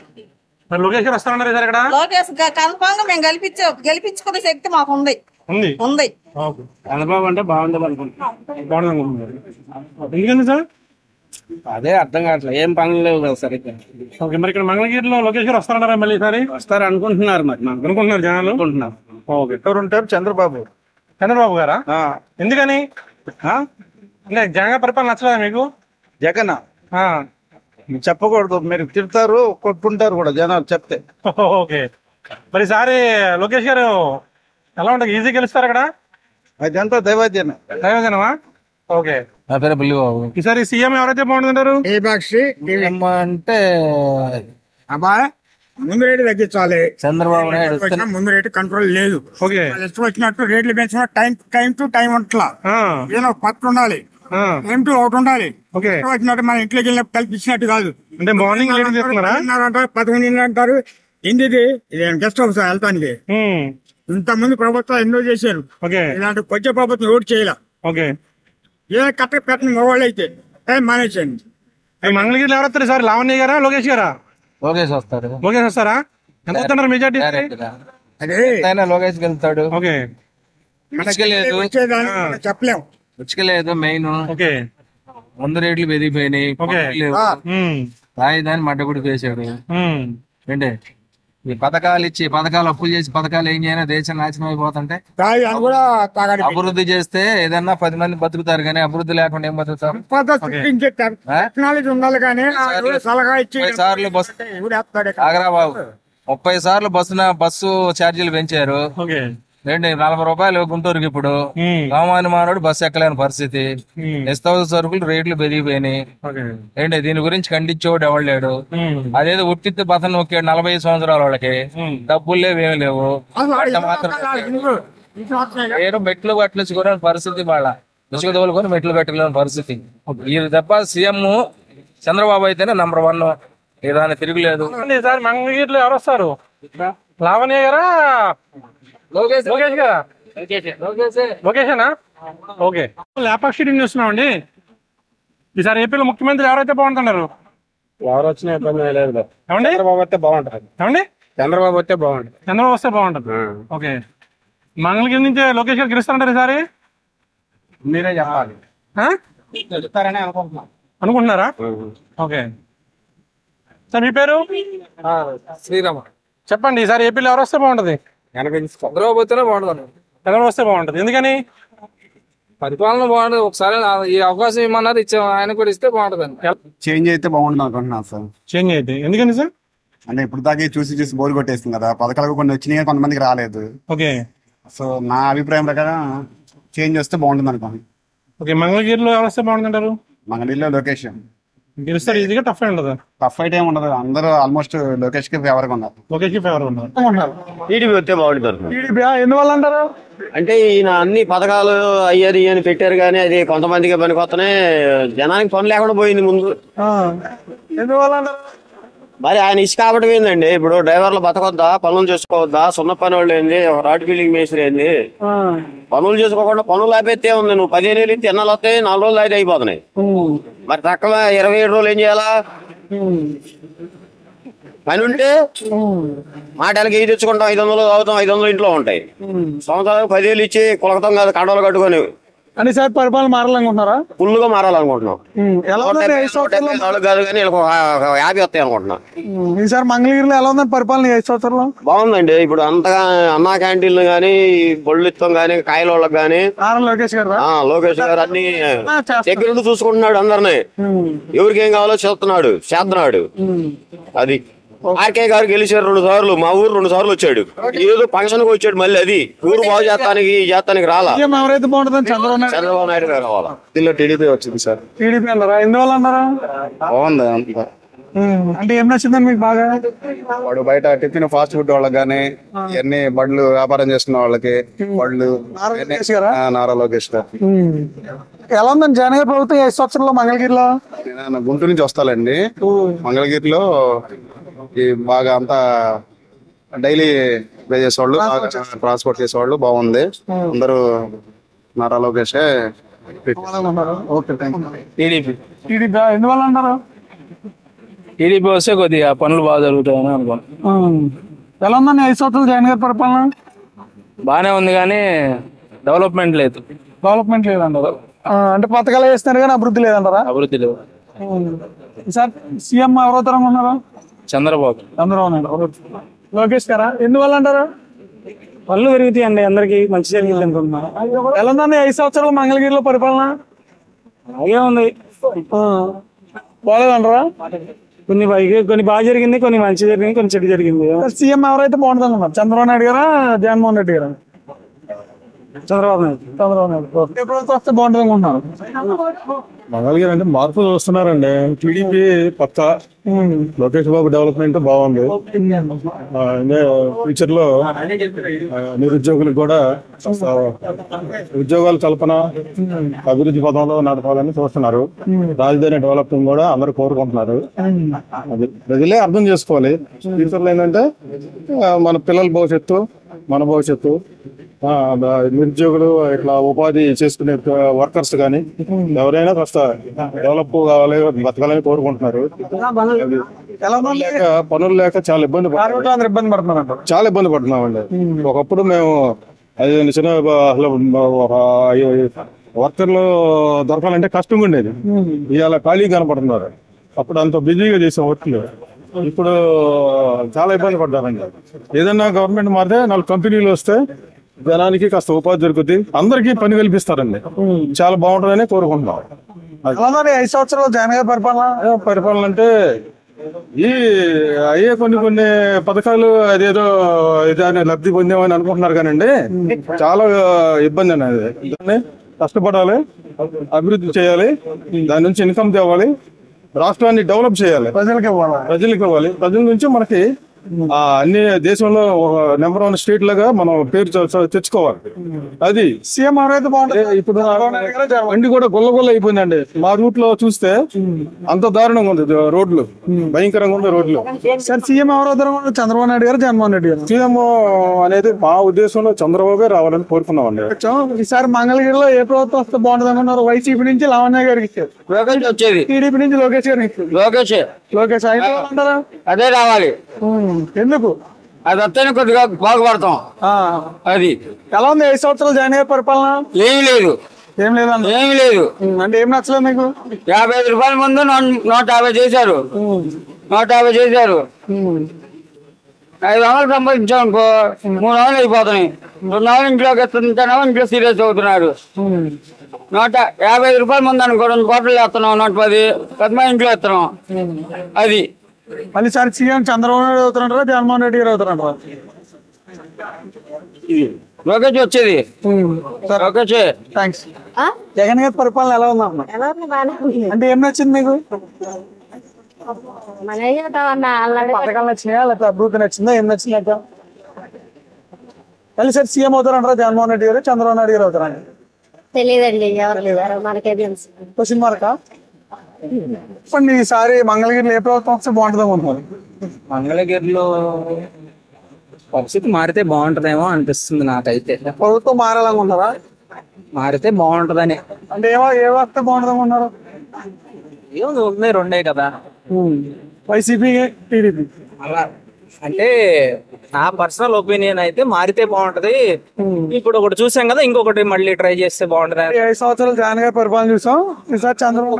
A: లోకేష్ గారు వస్తారన్నారు సార్ ఇక్కడ?
V: లోకేష్ కన్ఫామ్ గా మేము గెలిపించుకునే శక్తి మాకు ఉంది.
B: చంద్రబాబు అంటే బాగుండదు అనుకుంటున్నాను.
A: ఎందుకండి సార్?
B: అదే అర్థం కావట్లేదు, ఏం పనులు లేవు కదా సార్ ఇక్కడ.
A: మరి ఇక్కడ మంగళగిరిలో లోకేష్ గారు వస్తారన్నారా మళ్ళీ ఈసారి?
B: వస్తారు అనుకుంటున్నారు, మరి
A: అనుకుంటున్నారు జనాలు అనుకుంటున్నారు. ఎవరు ఉంటారు? చంద్రబాబు గారా? ఎందుకని? అంటే జగన్ పరిపాలన నచ్చలేదా మీకు?
C: జగన్ చెప్పకూడదు, మీరు తిడతారు కొట్టుకుంటారు కూడా జనాలు చెప్తే.
A: ఓకే మరి ఈసారి లోకేష్ గారు ఎలా ఉంటుంది? ఈజీ గెలుస్తారు అక్కడ?
C: అదంతా
A: దైవజనమా? ఓకే ఈసారి సీఎం ఎవరైతే బాగుంటుందంటారు?
W: అంటే ముందు రేటు తగ్గించాలి.
B: చంద్రబాబు నాయుడు
W: ముందు రేటు కంట్రోల్ లేదు.
A: ఓకే
W: ఇష్టం వచ్చినట్టు రేట్లు పెంచిన టైం టు టైం ఉంటలా. ఏదో పట్టు ఉండాలి, టైం టు ఒకటి ఉండాలి. వచ్చినట్టు మన ఇంట్లోకి వెళ్ళినప్పుడు కల్పించినట్టు కాదు.
A: అంటే మార్నింగ్
W: 11 అంటారు. ఏంటిది? ఇది గెస్ట్ హౌస్ వెళ్తానికి. ఇంతమంది ప్రభుత్వం ఎన్నో చేశారు, ఇలాంటి కొద్ది ప్రభుత్వం ఓటు చేయాల. ఏ కట్ట పెట్టిన మగవాళ్ళు అయితే మానేసేయండి.
A: మంగళగిరిలో ఎవరు వస్తారు సార్? లావణ్య గారా లోకేష్ గారా?
B: లోకేష్ వస్తారు.
A: లోకేష్ వస్తారా? ఎంత వస్తున్నారు మెజార్టీ?
B: లోకేష్ వెళ్తాడు.
A: ఓకే
W: చెప్పలేము,
B: ఉచ్చుకలేదు మెయిన్. ముందు రేట్లు పెరిగిపోయినాయి, రాజధాని మడ్డగుడి వేసాడు. ఏంటి ఈ పథకాలు అప్పులు చేసి పథకాలు ఏం చేయాలి? దేశం నాశనం అయిపోతుంటే అభివృద్ధి చేస్తే ఏదన్నా 10 మంది బతుకుతారు, కానీ అభివృద్ధి లేకుండా ఏం బతుకుతారు?
W: టెక్నాలజీ ఉండాలి కానీ సలహా ఇచ్చి
B: 30 సార్లు బస్సు ఛార్జీలు పెంచారు. ఏంటి 40 రూపాయలు గుంటూరుకి ఇప్పుడు. సామాన్య మానవుడు బస్సు ఎక్కలేని పరిస్థితి. నిస్తవసర సరుకులు రేట్లు పెరిగిపోయినాయి. ఏంటి దీని గురించి ఖండించేవాడు ఎవడు లేడు. అదేదో ఉట్టిత్తి బతను నొక్కాడు 45 సంవత్సరాల వాళ్ళకి. డబ్బులు లేవు, ఏమి లేవు. ఏదో మెట్లు కట్టలేసుకోలేని పరిస్థితి, వాళ్ళ ఇసుక తోలుకొని మెట్లు కట్టలేని పరిస్థితి. ఈ తప్ప సీఎం చంద్రబాబు అయితేనే నంబర్ 1. దాన్ని తిరుగులేదు.
A: మంగళగిరిలో ఎవరు వస్తారు? లావణ్య గారా లోకేష్ గారా? లోకేషేనా? ఓకే లేపాక్షి చూస్తున్నాం అండి. ఈసారి ఏపీలో ముఖ్యమంత్రి ఎవరైతే బాగుంటున్నారు?
I: ఎవరు వచ్చినా ఇబ్బంది లేదు.
A: ఏమండి?
I: చంద్రబాబు వస్తే బాగుంటుంది.
A: ఏమండి?
I: చంద్రబాబు వస్తే బాగుంటుంది.
A: చంద్రబాబు వస్తే బాగుంటుంది. ఓకే మంగళగిరి నుంచి లోకేష్ గారు గెలుస్తారంటారు ఈసారి?
I: మీరే చెప్పాలి.
W: చెప్తారని
A: అనుకుంటున్నారా? ఓకే సార్ మీ పేరు?
B: శ్రీరామ.
A: చెప్పండి ఈసారి ఏపీలో ఎవరు వస్తే బాగుంటది?
B: చంద్రబాబు వస్తేనే బాగుంటుంది.
A: చంద్రబాబు వస్తే బాగుంటది. ఎందుకని?
B: పరిపాలన బాగుంటుంది. ఒకసారి ఈ అవకాశం ఏమన్నారు ఇచ్చా, ఆయన కూడా ఇస్తే బాగుంటుంది.
X: చేంజ్ అయితే బాగుంటుంది అనుకుంటున్నాను సార్.
A: చేంజ్ అయితే ఎందుకని సార్?
X: అంటే ఇప్పుడు దాకా చూసి బోర్ కొట్టేస్తుంది కదా. పథకాలు కొన్ని వచ్చినాయి, కొంతమందికి రాలేదు.
A: ఓకే
X: సో నా అభిప్రాయం ప్రకారం చేంజ్ వస్తే బాగుంటుంది అనుకోండి.
A: ఓకే మంగళగిరిలో ఎవరు వస్తే బాగుంటుంటారు?
X: మంగళగిరిలో లొకేషన్
A: గెలుస్తారు. ఈజీగా టఫ్ ఉండదు.
X: టఫ్ అయితే ఏమి ఉండదు. అందరూ ఆల్మోస్ట్ లోకేష్ కి ఫేవర్ గా ఉన్నారు.
A: లోకేష్ కి ఫేవర్ ఉన్నారు.
Y: టీడీపీ వస్తే బాగుంటుంది.
A: ఎందువల్ల అంటారు?
Y: అంటే ఈయన అన్ని పథకాలు అయ్యారు అని పెట్టారు, కానీ అది కొంతమందికి పనికొత్తనే జనానికి పని లేకుండా పోయింది ముందు.
A: ఎందువల్ల అంటారు?
Y: మరి ఆయన ఇసుక కాబట్టి పోయిందండి. ఇప్పుడు డ్రైవర్లు బతకొద్దా, పనులు చేసుకోవద్దా? సున్న పని వాళ్ళు ఏంది, రాడ్ ఫీలింగ్ మేస్త్రి ఏంది, పనులు చేసుకోకుండా పనులు ఆపేస్తే ఉంది. నువ్వు 15 ఏళ్ళు ఇస్తే ఎన్నాళ్ళు వస్తాయి? 4 రోజులు అయితే అయిపోతున్నాయి. మరి తక్కువ 27 రోజులు ఏం చేయాలా? పని ఉంటే మాటలకి ఇది తెచ్చుకుంటాం, 500 అవుతాం, 500 ఇంట్లో ఉంటాయి. సంవత్సరానికి 10 ఏళ్ళు ఇచ్చి కులకతం కాదు, కండలు కట్టుకొని
C: అని సార్ పరిపాలన మారాలనుకుంటున్నారా?
Y: ఫుల్ గా మారాలనుకుంటున్నాం.
C: ఎలా ఉందండి 5 సంవత్సరాలు?
Y: కాదు కానీ 50 వస్తాయి అనుకుంటున్నాం.
C: ఈసారి మంగళగిరిలో ఎలా ఉందండి పరిపాలన 5 సంవత్సరాలు?
Y: బాగుందండి. ఇప్పుడు అంతగా అన్నా క్యాంటీన్లు గానీ, బొళ్ళిత్తం గానీ, కాయలోళ్ళకి గానీ
C: లోకేష్ గారు
Y: లోకేష్ గారు అన్ని దగ్గర చూసుకుంటున్నాడు అందరినీ. ఎవరికి ఏం కావాలో చేస్తున్నాడు. అది ఆర్కే గారు గెలిచారు 2 సార్లు, మా ఊరు 2 సార్లు వచ్చాడు. ఏదో ఫంక్షన్ కి వచ్చాడు, మళ్ళీ అది ఊరు బాగు చేస్తానికి రాలా.
C: ఎవరైతే బాగుంటుంది?
Y: చంద్రబాబు నాయుడు గారు రావాలా.
C: దీనిలో టీడీపీ వచ్చింది సార్. టీడీపీ అన్నారా? ఎందువల్ల అన్నారా?
X: బాగుంది అంతా.
C: అంటే ఏం నచ్చిందని మీకు బాగా?
X: వాడు బయట టిఫిన్ ఫాస్ట్ ఫుడ్ వాళ్ళకి గానీ, ఇవన్నీ బండ్లు వ్యాపారం చేసుకున్న వాళ్ళకి బళ్ళు నారా లోకేష్ గారు.
C: ఎలా ఉందండి జగన్ గారి ప్రభుత్వం 5 సంవత్సరాల్లో మంగళగిరిలో?
X: నేను గుంటూరు నుంచి వస్తానండి. మంగళగిరిలో ఈ బాగా అంతా డైలీ పే చేసేవాళ్ళు, ట్రాన్స్పోర్ట్ చేసేవాళ్ళు బాగుంది. అందరూ నారా లోకేషే.
C: టీడీపీ ఎందువల్ల అన్నారు?
D: టీడీపీ వస్తే కొద్దిగా పనులు బాగా జరుగుతాయని అనుకున్నాను.
C: ఎలా ఉందండి 5 సంవత్సరాలు జగన్ గారి పరిపాలన?
D: బానే ఉంది కానీ డెవలప్మెంట్ లేదు.
C: డెవలప్మెంట్ లేదంటారు. అంటే పథకాలు వేస్తున్నారు కానీ అభివృద్ధి లేదంటారా?
D: అభివృద్ధి లేదు.
C: సార్ సీఎం ఎవరవుతారు ఉన్నారా?
D: చంద్రబాబు
C: నాయుడు. లోకేష్ గారా? ఎందువల్ల అంటారు?
D: పనులు పెరుగుతాయండి, అందరికి మంచి జరిగింది అనుకుంటున్నాను.
C: ఎలా ఉందండి 5 సంవత్సరాలు మంగళగిరిలో పరిపాలన?
D: అలాగే ఉంది.
C: బాగాలేదంటారా?
D: కొన్ని బాగా జరిగింది, కొన్ని మంచి జరిగింది, కొన్ని చెడు జరిగింది.
C: సీఎం ఎవరైతే బాగుంటుంది అన్నారు? చంద్రబాబు నాయుడు గారా, జగన్మోహన్ రెడ్డి గారా?
D: చంద్రబాబు నాయుడు.
C: ప్రభుత్వం వస్తే బాగుంటుంది అనుకుంటున్నారు.
I: మంగళగిరి అంటే మార్పులు వస్తున్నారండి. టీడీపీ పక్క, లోకేష్ బాబు డెవలప్మెంట్ బాగుంది. ఫ్యూచర్ లో నిరుద్యోగులకు కూడా ఉద్యోగాల కల్పన, అభివృద్ధి పదంలో నడపాలని చూస్తున్నారు. రాజధాని డెవలప్మెంట్ కూడా అందరూ కోరుకుంటున్నారు. అది ప్రజలే అర్థం చేసుకోవాలి. ఫ్యూచర్ లో ఏంటంటే మన పిల్లల భవిష్యత్తు, మన భవిష్యత్తు, నిరుద్యోగులు ఇట్లా ఉపాధి చేసుకునే వర్కర్స్ కానీ ఎవరైనా కాస్త డెవలప్ కావాలి, బతకాలని కోరుకుంటున్నారు. పనులు లేక చాలా ఇబ్బంది
C: పడుతున్నారు.
I: చాలా ఇబ్బంది పడుతున్నామండి. ఒకప్పుడు మేము అది చిన్న అసలు వర్కర్లు దొరకాలంటే కష్టంగా ఉండేది. ఇవాళ ఖాళీ కనపడుతున్నారు. అప్పుడు అంత బిజీగా చేసాం వర్క్లు. ఇప్పుడు చాలా ఇబ్బంది పడ్డారండి. ఏదన్నా గవర్నమెంట్ మారితే 4 కంపెనీలు వస్తే జనానికి కాస్త ఉపాధి దొరుకుతుంది, అందరికీ పని కల్పిస్తారండి. చాలా బాగుంటుందని కోరుకుంటున్నాం.
C: 5 సంవత్సరాలు జగన్ గారి
I: పరిపాలన అంటే ఈ అయ్యే కొన్ని పథకాలు అదేదో ఇదాన్ని లబ్ధి పొందామని అనుకుంటున్నారు కానండి, చాలా ఇబ్బంది అనేది. దాన్ని కష్టపడాలి, అభివృద్ధి చేయాలి, దాని నుంచి ఇన్కమ్ తేవాలి, రాష్ట్రాన్ని డెవలప్ చేయాలి, ప్రజలకు ఇవ్వాలి. ప్రజల నుంచి మనకి అన్ని దేశంలో నెంబర్ 1 స్టేట్ లాగా మనం పేరు తెచ్చుకోవాలి. అది
C: సీఎం ఎవరైతే బాగుంటుంది.
I: ఇప్పుడు వండి కూడా గొల్ల అయిపోయిందండి. మా రూట్ లో చూస్తే అంత దారుణంగా ఉంది, రోడ్లు భయంకరంగా ఉంది రోడ్లు.
C: సార్ సీఎం ఎవరవుతారు? చంద్రబాబు నాయుడు గారు, జగన్మోహన్ రెడ్డి గారు?
I: సీఎం అనేది మా ఉద్దేశంలో చంద్రబాబే రావాలని కోరుకున్నామండి.
C: ఈసారి మంగళగిరిలో ఏ ప్రభుత్వం వస్తే బాగుంటుంది అనుకున్నారు? వైసీపీ నుంచి లావణ్య గారికి ఇచ్చారు,
Y: వచ్చేది
C: టీడీపీ నుంచి లోకేష్ గారికి ఇచ్చారు. లోకేష్ అయితే అంటారా?
Y: అదే రావాలి.
C: ఎందుకు?
Y: అది వస్తేనే కొద్దిగా బాగుపడతాం. అది
C: ఎలా ఉంది 5 సంవత్సరాలు జగన్ గారి పరిపాలన?
Y: ఏమీ లేదు.
C: అంటే ఏం నచ్చలేదు మీకు?
Y: 55 రూపాయల ముందు 150 చేశారు. 500 సంపాదించాం అనుకో, 300 అయిపోతున్నాయి. 200 ఇంట్లోకి తింటానేమో ఇంట్లో సీరియస్ అవుతున్నారు. 150 రూపాయల ముందు అనుకో 2 కోట్లు వేస్తున్నాం, 110 10 ఇంట్లో వేస్తున్నాం. అది
C: మళ్ళీ సార్ సీఎం చంద్రబాబు నాయుడు అవుతారంటారా, జగన్మోహన్ రెడ్డి గారు అవుతారంటారా?
Y: లోకేష్ వచ్చేది.
C: థ్యాంక్స్. జగన్ గారి పరిపాలన ఎలా ఉందమ్మా? అంటే ఏం నచ్చింది మీకు? పథకాలు నచ్చినాయా లేకపోతే అభివృద్ధి నచ్చిందా? ఏం నచ్చింది అక్క? మళ్ళీ సార్ సీఎం అవుతారంటారా, జగన్మోహన్ రెడ్డి గారు, చంద్రబాబు నాయుడు గారు అవుతారండి?
E: తెలియదండి.
C: Question markka? చెప్పండి, ఈసారి మంగళగిరిలో ఏ ప్రభుత్వం వస్తే బాగుంటుంది అనుకుంటున్నారు?
F: మంగళగిరిలో పరిస్థితి మారితే బాగుంటదేమో అనిపిస్తుంది నాకైతే.
C: ప్రభుత్వం మారాలనుకుంటారా?
F: మారితే బాగుంటదని.
C: అంటే ఏ వస్తే బాగుంటుంది అనుకుంటున్నారు?
F: ఏముంది, ఉన్నాయి 2 కదా,
C: వైసీపీ, టీడీపీ.
F: అలా అంటే నా పర్సనల్ ఒపీనియన్ అయితే మారితే బాగుంటది. ఇప్పుడు ఒకటి చూసాం కదా, ఇంకొకటి మళ్ళీ ట్రై చేస్తే బాగుంటది.
E: 5 సంవత్సరాలు జగన్ గారి పరిపాలన చూసాం, ఈసారి చంద్రబాబు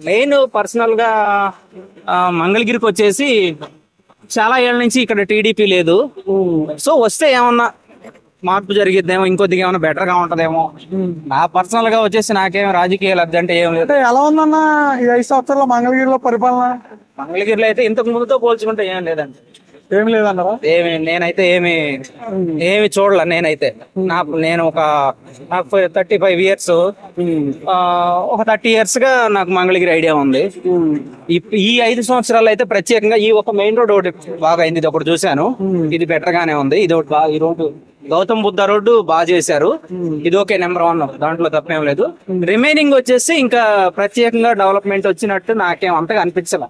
F: మెయిన్ పర్సనల్ గా మంగళగిరికి వచ్చేసి చాలా ఏళ్ళ నుంచి ఇక్కడ టీడీపీ లేదు. సో వస్తే ఏమన్నా మార్పు జరిగిద్దేమో, ఇంకొద్దిగా ఏమైనా బెటర్ గా ఉంటదేమో. నా పర్సనల్ గా వచ్చేసి నాకేం రాజకీయ లబ్ధి అంటే ఏం లేదు.
E: ఎలా ఉందన్న ఈ 5 సంవత్సరాల మంగళగిరిలో పరిపాలన?
F: మంగళగిరిలో అయితే ఇంతకు ముందుతో పోల్చుకుంటే ఏం లేదండి.
E: ఏం లేదన్నారా?
F: నేనైతే ఏమి చూడలే. నేనైతే నేను నాకు 35 years, ఒక 30 years గా నాకు మంగళగిరి ఐడియా ఉంది. ఈ 5 సంవత్సరాలు అయితే ప్రత్యేకంగా ఈ ఒక మెయిన్ రోడ్ ఒకటి బాగా అయింది, ఇది ఒకటి చూశాను, ఇది బెటర్ గానే ఉంది. ఇది ఒకటి బాగా, ఈ రోడ్డు గౌతమ్ బుద్ధ రోడ్డు బాగా చేశారు, ఇది ఓకే, నెంబర్ 1, దాంట్లో తప్పేం లేదు. రిమైనింగ్ వచ్చేసి ఇంకా ప్రత్యేకంగా డెవలప్మెంట్ వచ్చినట్టు నాకేం అంతగా అనిపించలే.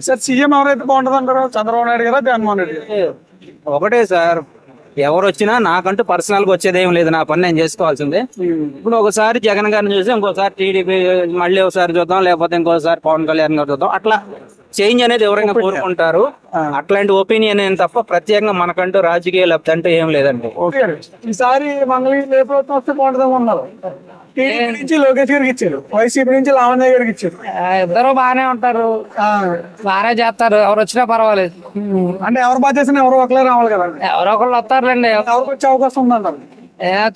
E: సార్ సీఎం ఎవరైతే బాగుంటుంది అంటారు, చంద్రబాబు నాయుడు గారా జగన్మోహన్ రెడ్డి గారు?
F: ఒకటే సార్, ఎవరు వచ్చినా నాకంటూ పర్సనల్ గా వచ్చేది ఏం లేదు, నా పని నేను చేసుకోవాల్సిందే. ఇప్పుడు ఒకసారి జగన్ గారిని చూసి ఇంకోసారి టీడీపీ, మళ్ళీ ఒకసారి చూద్దాం, లేకపోతే ఇంకోసారి పవన్ కళ్యాణ్ గారు చూద్దాం. అట్లా చేంజ్ అనేది ఎవరైనా కోరుకుంటారు. అట్లాంటి ఒపీనియన్ ఏం తప్ప ప్రత్యేకంగా మనకంటూ రాజకీయ లబ్ధి అంటూ ఏం లేదండి.
E: ఈసారి మంగళగిరి ఏ ప్రభుత్వం వస్తే బాగుంటుందేమో ఉన్నారు. టీడీపీ నుంచి లోకేష్ గారికి ఇచ్చారు, వైసీపీ నుంచి లావణ్య గారికి ఇచ్చారు.
S: ఇద్దరు బాగానే ఉంటారు, బాగానే చేస్తారు, ఎవరు వచ్చినా పర్వాలేదు.
E: అంటే ఎవరు బాగా చేసినా ఎవరు ఒకలే రావాలి కదా,
S: ఎవరో ఒకళ్ళు వస్తారులేండి.
E: ఎవరికి వచ్చే అవకాశం ఉందంటారు?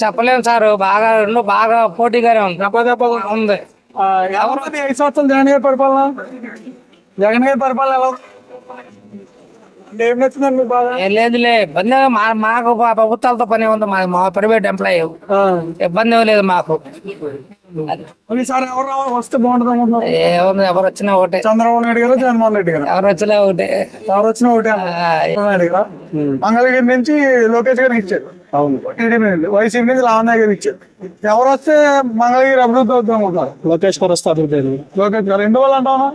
S: చెప్పలేము సార్, బాగా రెండు బాగా పోటీగానే ఉంది, ఉంది.
E: ఎవరు 5 సంవత్సరాలు జగన్ గారి పరిపాలన? జగన్ గారి పరిపాలన ఎలా అంటే ఏం నచ్చిందండి మీకు బాగా?
S: లేదులే, ఇబ్బంది మాకు ప్రభుత్వాలతో పని ఉంది, మా ప్రైవేట్ ఎంప్లాయీ, ఇబ్బంది ఏం లేదు మాకు.
E: ఈసారి ఎవరు వస్తే బాగుంటుంది?
S: ఏముంది, ఎవరు వచ్చినా ఒకటే.
E: చంద్రబాబు నాయుడు గారు, జగన్మోహన్ రెడ్డి గారు?
S: ఎవరు వచ్చినా ఒకటే.
E: ఎవరు వచ్చినా ఒకటే. మంగళగిరి నుంచి లోకేష్ గారికి ఇచ్చారు, టీడీపీ నుంచి. వైసీపీ నుంచి లావణ్య గారికి ఇచ్చారు. ఎవరు వస్తే మంగళగిరి అభివృద్ధి అవుతాం అనుకుంటారు?
A: లోకేష్ గారు వస్తే అభివృద్ధి.
E: లోకేష్ గారు ఎందువల్ల అంటావా?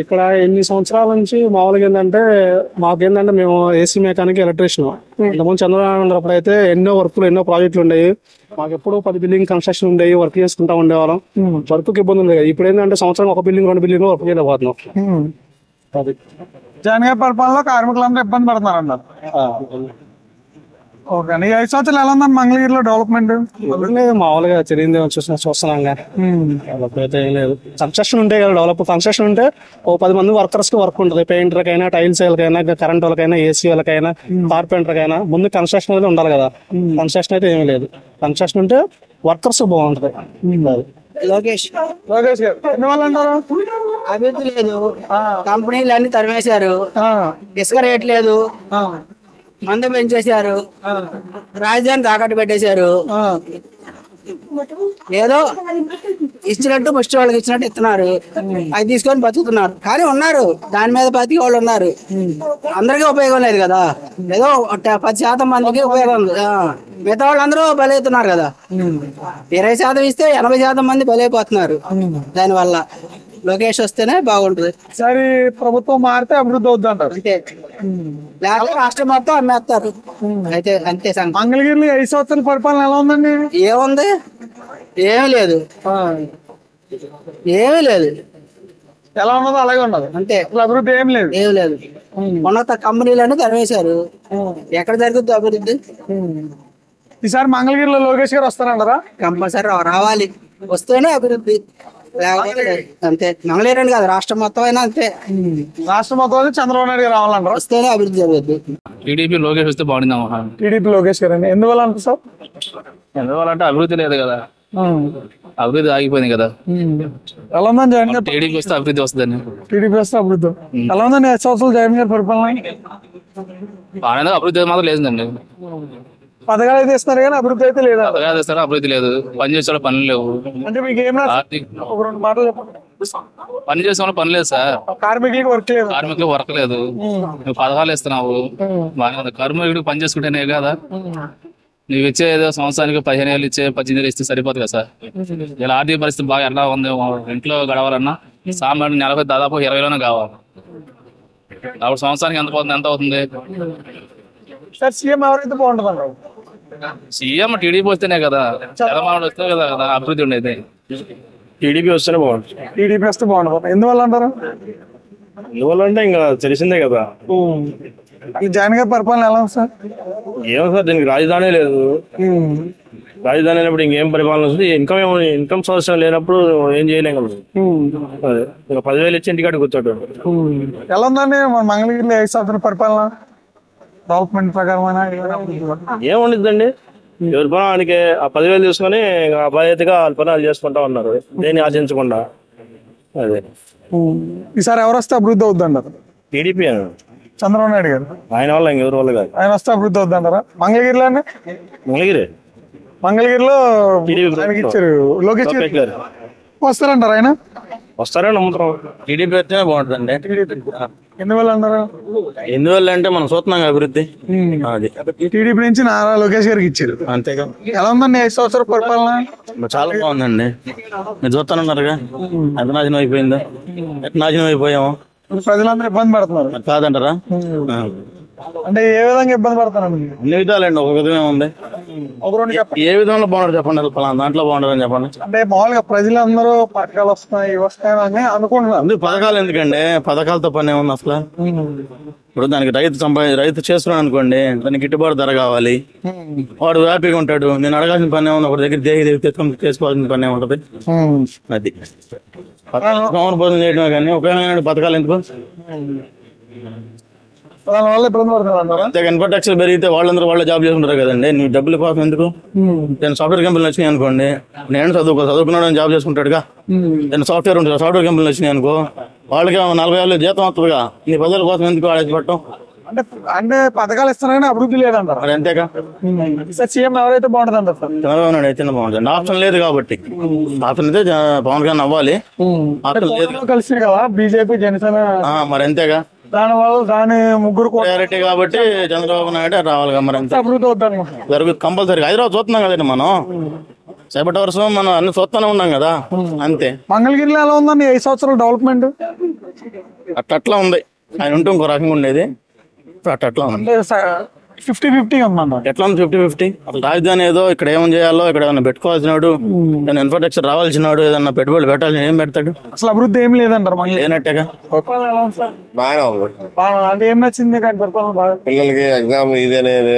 A: ఇక్కడ ఎన్ని సంవత్సరాల నుంచి మామూలుగా ఏంటంటే మాకేంటంటే మేము ఏసీ మెకానిక్, ఎలక్ట్రీషియన్. ఇంతకుముందు చంద్రబాబు ఉన్నప్పుడు అయితే ఎన్నో వర్క్లు, ఎన్నో ప్రాజెక్టులు ఉండేవి. మాకు ఎప్పుడు 10 బిల్డింగ్ కన్స్ట్రక్షన్ ఉండేవి, వర్క్ చేసుకుంటా ఉండేవాళ్ళం. వర్క్కి ఇబ్బంది ఉంది కదా. ఇప్పుడు ఏంటంటే సంవత్సరం 1 బిల్డింగ్ 2 బిల్డింగ్ వర్క్ చేయలేకపోతున్నాం. అది
E: జగన్ గారి పరిపాలనలో కార్మికులందరూ ఇబ్బంది పడుతున్నారు అన్నారు. ఓకే, 5 సంవత్సరాలు ఎలా ఉందండి మంగళగిరిలో డెవలప్మెంట్?
A: మామూలుగా జరిగింది చూస్తున్నాం కానీ డెవలప్ అయితే ఏం లేదు. కన్స్ట్రక్షన్ ఉంటే కదా డెవలప్. కన్స్ట్రక్షన్ ఉంటే ఓ 10 మంది వర్కర్స్ కి వర్క్ ఉంటుంది. పెయింటర్కైనా, టైల్స్ వాళ్ళకైనా, కరెంట్ వాళ్ళకైనా, ఏసీ వాళ్ళకైనా, కార్పెంటర్కైనా ముందు కన్స్ట్రక్షన్ అనేది ఉండాలి కదా. కన్స్ట్రక్షన్ అయితే ఏమీ లేదు. కన్స్ట్రక్షన్ ఉంటే వర్కర్స్ బాగుంటది.
N: లోకేష్
E: గారు ఎందువల్ల అంటారు?
N: అభివృద్ధి లేదు, కంపెనీలు అన్ని తరిమేశారు, ఇసుక రేట్ లేదు, మందు పెంచేశారు, రాజధాని తాకట్టు పెట్టేశారు. ఏదో ఇచ్చినట్టు ముష్టి వాళ్ళకి ఇచ్చినట్టు ఇస్తున్నారు, అది తీసుకొని బతుకుతున్నారు. కానీ ఉన్నారు, దాని మీద బతికి వాళ్ళు ఉన్నారు. అందరికీ ఉపయోగం లేదు కదా, ఏదో 10% మందికి ఉపయోగం ఉంది. మిగతా వాళ్ళందరూ బలవుతున్నారు కదా. 20% ఇస్తే 80% మంది బలైపోతున్నారు. దానివల్ల లోకేష్ వస్తేనే బాగుంటుంది.
E: సరే, ప్రభుత్వం మారితే అభివృద్ధి అవుద్ది అంటారు.
N: అంతే, లేకపోతే రాష్ట్రం మొత్తం అమ్మేస్తారు. అయితే అంతే.
E: మంగళగిరిలో 5 సంవత్సరాల పరిపాలన ఎలా ఉందండి?
N: ఏముంది, ఏమీ లేదు, ఏమీ లేదు.
E: ఎలా ఉన్నదో అలాగే ఉన్నది
N: అంతే.
E: అభివృద్ధి ఏం లేదు,
N: ఏం లేదు. ఉన్నత కంపెనీలన్నీ తరివేశారు, ఎక్కడ జరుగుతుంది అభివృద్ధి?
E: ఈసారి మంగళగిరిలో లోకేష్ గారు వస్తారంటారా?
N: కంపల్సరీ రావాలి, వస్తేనే అభివృద్ధి, లేకపోతే అంతే. మంగళగిరి కాదు, రాష్ట్రం మొత్తం అయినా అంతే.
E: రాష్ట్రం మొత్తం చంద్రబాబు నాయుడు గారు రావాలంటారు,
N: వస్తేనే అభివృద్ధి జరుగుద్ది.
D: టీడీపీ లోకేష్ వస్తే బాగుంది.
E: టీడీపీ లోకేష్ గారు అండి, ఎందువల్ల అంటారు సార్?
D: ఎందువల్ల అంటే అభివృద్ధి లేదు కదా, అభివృద్ధి ఆగిపోయింది కదా.
E: ఎలా ఉందని జగన్ గారు?
D: టీడీపీ వస్తే అభివృద్ధి వస్తుందని.
E: టీడీపీ వస్తే అభివృద్ధి ఎలా ఉందండి 5 సంవత్సరాలు జగన్ గారి పరిపాలన?
D: బాగానే, అభివృద్ధి మాత్రం లేదండి.
E: పథకాలు అయితే ఇస్తున్నారు కానీ అభివృద్ధి అయితే లేదా?
D: పథకాలు ఇస్తారా, అభివృద్ధి లేదు. పని చేసే పనులు లేవు.
E: అంటే మీకు ఏం ఒక 2 మాటలు చెప్పండి.
D: పని చేసే వాళ్ళ పని లేదు సార్.
E: కార్మికులకు వర్క్ లేదు.
D: కార్మికులకు వర్క్ లేదు. నువ్వు పథకాలు ఇస్తున్నావు, కార్మికుడికి పని చేసుకుంటేనే కదా. నువ్వు ఇచ్చే ఏదో సంవత్సరానికి 15 ఏళ్ళు ఇచ్చే 18 ఏళ్ళు ఇస్తే సరిపోదు కదా సార్. ఇలా ఆర్థిక పరిస్థితి బాగా ఎలా ఉంది, ఇంట్లో గడవాలన్నా సామాన్య నెలకు దాదాపు 20,000 కావాలి. అప్పుడు సంవత్సరానికి ఎంత పోతుంది, ఎంత అవుతుంది?
E: సార్ సీఎం ఎవరైతే బాగుంటుంది అంటారు?
D: సీఎం టీడీపీ వస్తేనే కదా, తెలంగాణ వస్తే కదా అభివృద్ధి ఉండేది.
A: టీడీపీ వస్తేనే బాగుంటుంది.
E: టీడీపీ వస్తే బాగుంటుంది, ఎందువల్ల అంటారు?
G: ఇవ్వాలంటే ఇంకా తెలిసిందే కదా.
E: ఈ జగన్ గారి పరిపాలన ఎలా ఉంది సార్?
G: ఏమో సార్, దీనికి రాజధాని లేదు. రాజధాని లేనప్పుడు ఇంకేం పరిపాలన వస్తుంది? ఇన్కమ్ సోర్స్ లేనప్పుడు ఏం చేయలేం కదా. అదే ఇంకా 10,000 ఇచ్చి ఇంటికాడికి కూర్చోడు.
E: ఎలా ఉందండి మన మంగళగిరిలో 5 సంవత్సరాల పరిపాలన డెవలప్మెంట్ ప్రకారమైన
G: ఏముండిద్దండి? ఎవరి పని ఆయనకి ఆ 10,000 తీసుకొని ఆ బాధ్యతగా వాళ్ళ పని వాళ్ళు చేసుకుంటా ఉన్నారు, దేన్ని ఆశించకుండా. అదే
E: ఈసారి ఎవరు వస్తే అభివృద్ధి అవుద్దంటారు?
G: టీడీపీ
E: చంద్రబాబు నాయుడు గారు.
G: ఆయన వల్ల ఇంకెవరి వల్ల కాదు.
E: ఆయన వస్తే అభివృద్ధి అవుద్దంటారా? మంగళగిరిలోనే మంగళగిరిలో ఆయనకి ఇచ్చారు లోకేష్ గారు. వస్తారంటారు ఆయన?
G: వస్తారని నమ్ముతున్నాం. టీడీపీ వస్తేనే బాగుంటుందండి.
E: ఎందువల్ల అన్నారు?
G: ఎందువల్ల అంటే మనం చూస్తున్నాం అభివృద్ధి. అది
E: టీడీపీ నుంచి నారా లోకేష్ గారికి ఇచ్చారు.
G: అంతేగా.
E: ఎలా ఉందండి 5 సంవత్సరాల పరిపాలన?
G: చాలా బాగుందండి. మీరు చూస్తానన్నారుగా, ఎంత నాశనం అయిపోయిందో. నాశనం అయిపోయాము.
E: ప్రజలందరూ ఇబ్బంది పడుతున్నారు
G: కాదంటారా?
E: అంటే ఏ విధంగా ఇబ్బంది పడుతున్నారు?
G: అన్ని విధాలండి. ఒక విధమే ఉంది. ఏ విధంలో బాగుంటుంది చెప్పండి? పలానా దాంట్లో బాగుంటుందని చెప్పండి.
E: అంటే మామూలుగా ప్రజలందరూ పథకాలు వస్తున్నాయి వస్తాయని అనుకుంటున్నారు.
G: అందుకు పథకాలు ఎందుకండి? పథకాలతో పని ఏముంది అసలు? ఇప్పుడు దానికి రైతు చేసుకున్నాడు అనుకోండి, దానికి గిట్టుబాటు ధర కావాలి. వాడు హ్యాపీగా ఉంటాడు. నేను అడగాల్సిన పని ఏముంది? ఒకటి దగ్గర దేగి తెచ్చుకొని చేసుకోవాల్సిన పని ఏముంటది? అది భోజనం చేయడమే కానీ ఉపయోగమైన పథకాలు ఎందుకు? అంతే ఇన్కమ్ ట్యాక్స్ పెరిగితే వాళ్ళందరూ వాళ్ళే జాబ్ చేసుకుంటారు కదండి. నువ్వు డబ్బుల కోసం ఎందుకు? నేను సాఫ్ట్వేర్ కంపెనీలు వచ్చినాయి అనుకోండి, నేను చదువుకున్నాడు జాబ్ చేసుకుంటాడుగా. నేను సాఫ్ట్వేర్ ఉంటాడు, సాఫ్ట్వేర్ కంపెనీలు వచ్చినాయి అనుకో, వాళ్ళకి 40,000 జీతం వస్తుందిగా. నీ ప్రజల కోసం ఎందుకు ఆడేసి
E: అంటే పథకాలు ఇస్తున్నారని అభివృద్ధి లేదంటారు.
G: మరి అంతేగా.
E: సీఎం ఎవరైతే బాగుంటుంది అంటారు?
G: చంద్రబాబు నాయుడు అయితే బాగుంటుంది. ఆప్షన్ లేదు కాబట్టి. ఆప్షన్ అయితే పవన్ కళ్యాణ్ అవ్వాలి. ఆప్షన్ లేదు.
E: కలిసి కదా బీజేపీ జనసేన.
G: మరి అంతేగా.
E: దాని ముగ్గురు
G: ప్రయారిటీ కాబట్టి చంద్రబాబు నాయుడు రావాలి. మరి
E: అభివృద్ధి అవుతాను
G: జరుగుతుంది కంపల్సరీ. హైదరాబాద్ చూస్తున్నాం కదండి మనం. సేపటి వర్షం మనం అన్ని చూస్తూనే ఉన్నాం కదా. అంతే.
E: మంగళగిరిలో ఎలా ఉందండి 5 సంవత్సరాల డెవలప్మెంట్?
G: అట్లా ఉంది. ఆయన ఉంటే ఇంకో రకంగా ఉండేది. అట్లా ఉంది.
E: 50-50 ఉందన్న.
G: ఎట్లా ఉంది 50-50? అసలు రాజధాని ఏదో ఇక్కడ ఏమని చేయాలో, ఇక్కడ ఏమన్నా పెట్టుకోవాల్సినాడు, ఇన్ఫ్రాస్ట్రక్చర్ రావాల్సినాడు, ఏదన్నా పెట్టుబడులు పెట్టాల్సిన ఏం పెడతాడు?
E: అసలు అభివృద్ధి ఏం లేదంటారు.
G: లేనట్టేగా.
X: బాగానే ఉంది.
E: అంటే ఏం నచ్చింది?
X: పిల్లలకి ఎగ్జామ్ ఇదనేది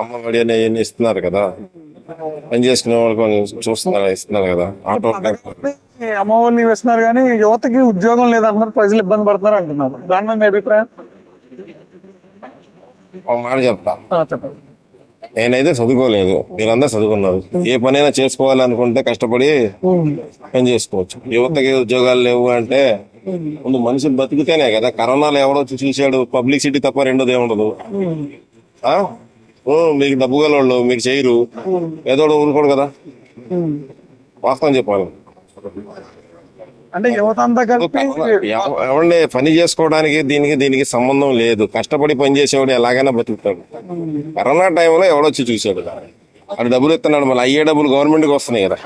X: అమ్మఒడి అనేది ఇస్తున్నారు కదా, పని చేసుకునే వాళ్ళు కొన్ని ఇస్తున్నారు కదా. ఆటో
E: అమ్మఒడిని వేస్తున్నారు కానీ యువతకి ఉద్యోగం లేదంటున్నారు, ప్రజలు ఇబ్బంది పడుతున్నారు అంటున్నారు. దాని మీద మీ అభిప్రాయం?
X: ఒక మాట చెప్తా, నేనైతే చదువుకోలేదు, మీరందరూ చదువుకున్నారు. ఏ పనైనా చేసుకోవాలనుకుంటే కష్టపడి పని చేసుకోవచ్చు. యువతకి ఉద్యోగాలు లేవు అంటే ముందు మనిషి బతికితేనే కదా. కరోనాలో ఎవడో చూసాడు? పబ్లిసిటీ తప్ప రెండోది ఏముండదు. మీకు డబ్బు గలవాళ్ళు మీకు చేయరు, ఏదో ఊరుకోడు కదా. వాస్తవం చెప్పాలి.
E: అంటే యువత అంతా కలిపి
X: ఎవరిని పని చేసుకోవడానికి దీనికి సంబంధం లేదు. కష్టపడి పని చేసేవాడు ఎలాగైనా బతుకుతాడు. కరోనా టైంలో ఎవడొచ్చి చూసాడు, అది డబ్బులు ఇస్తున్నాడు. మళ్ళీ అయ్యే డబ్బులు గవర్నమెంట్కి వస్తున్నాయి కదా,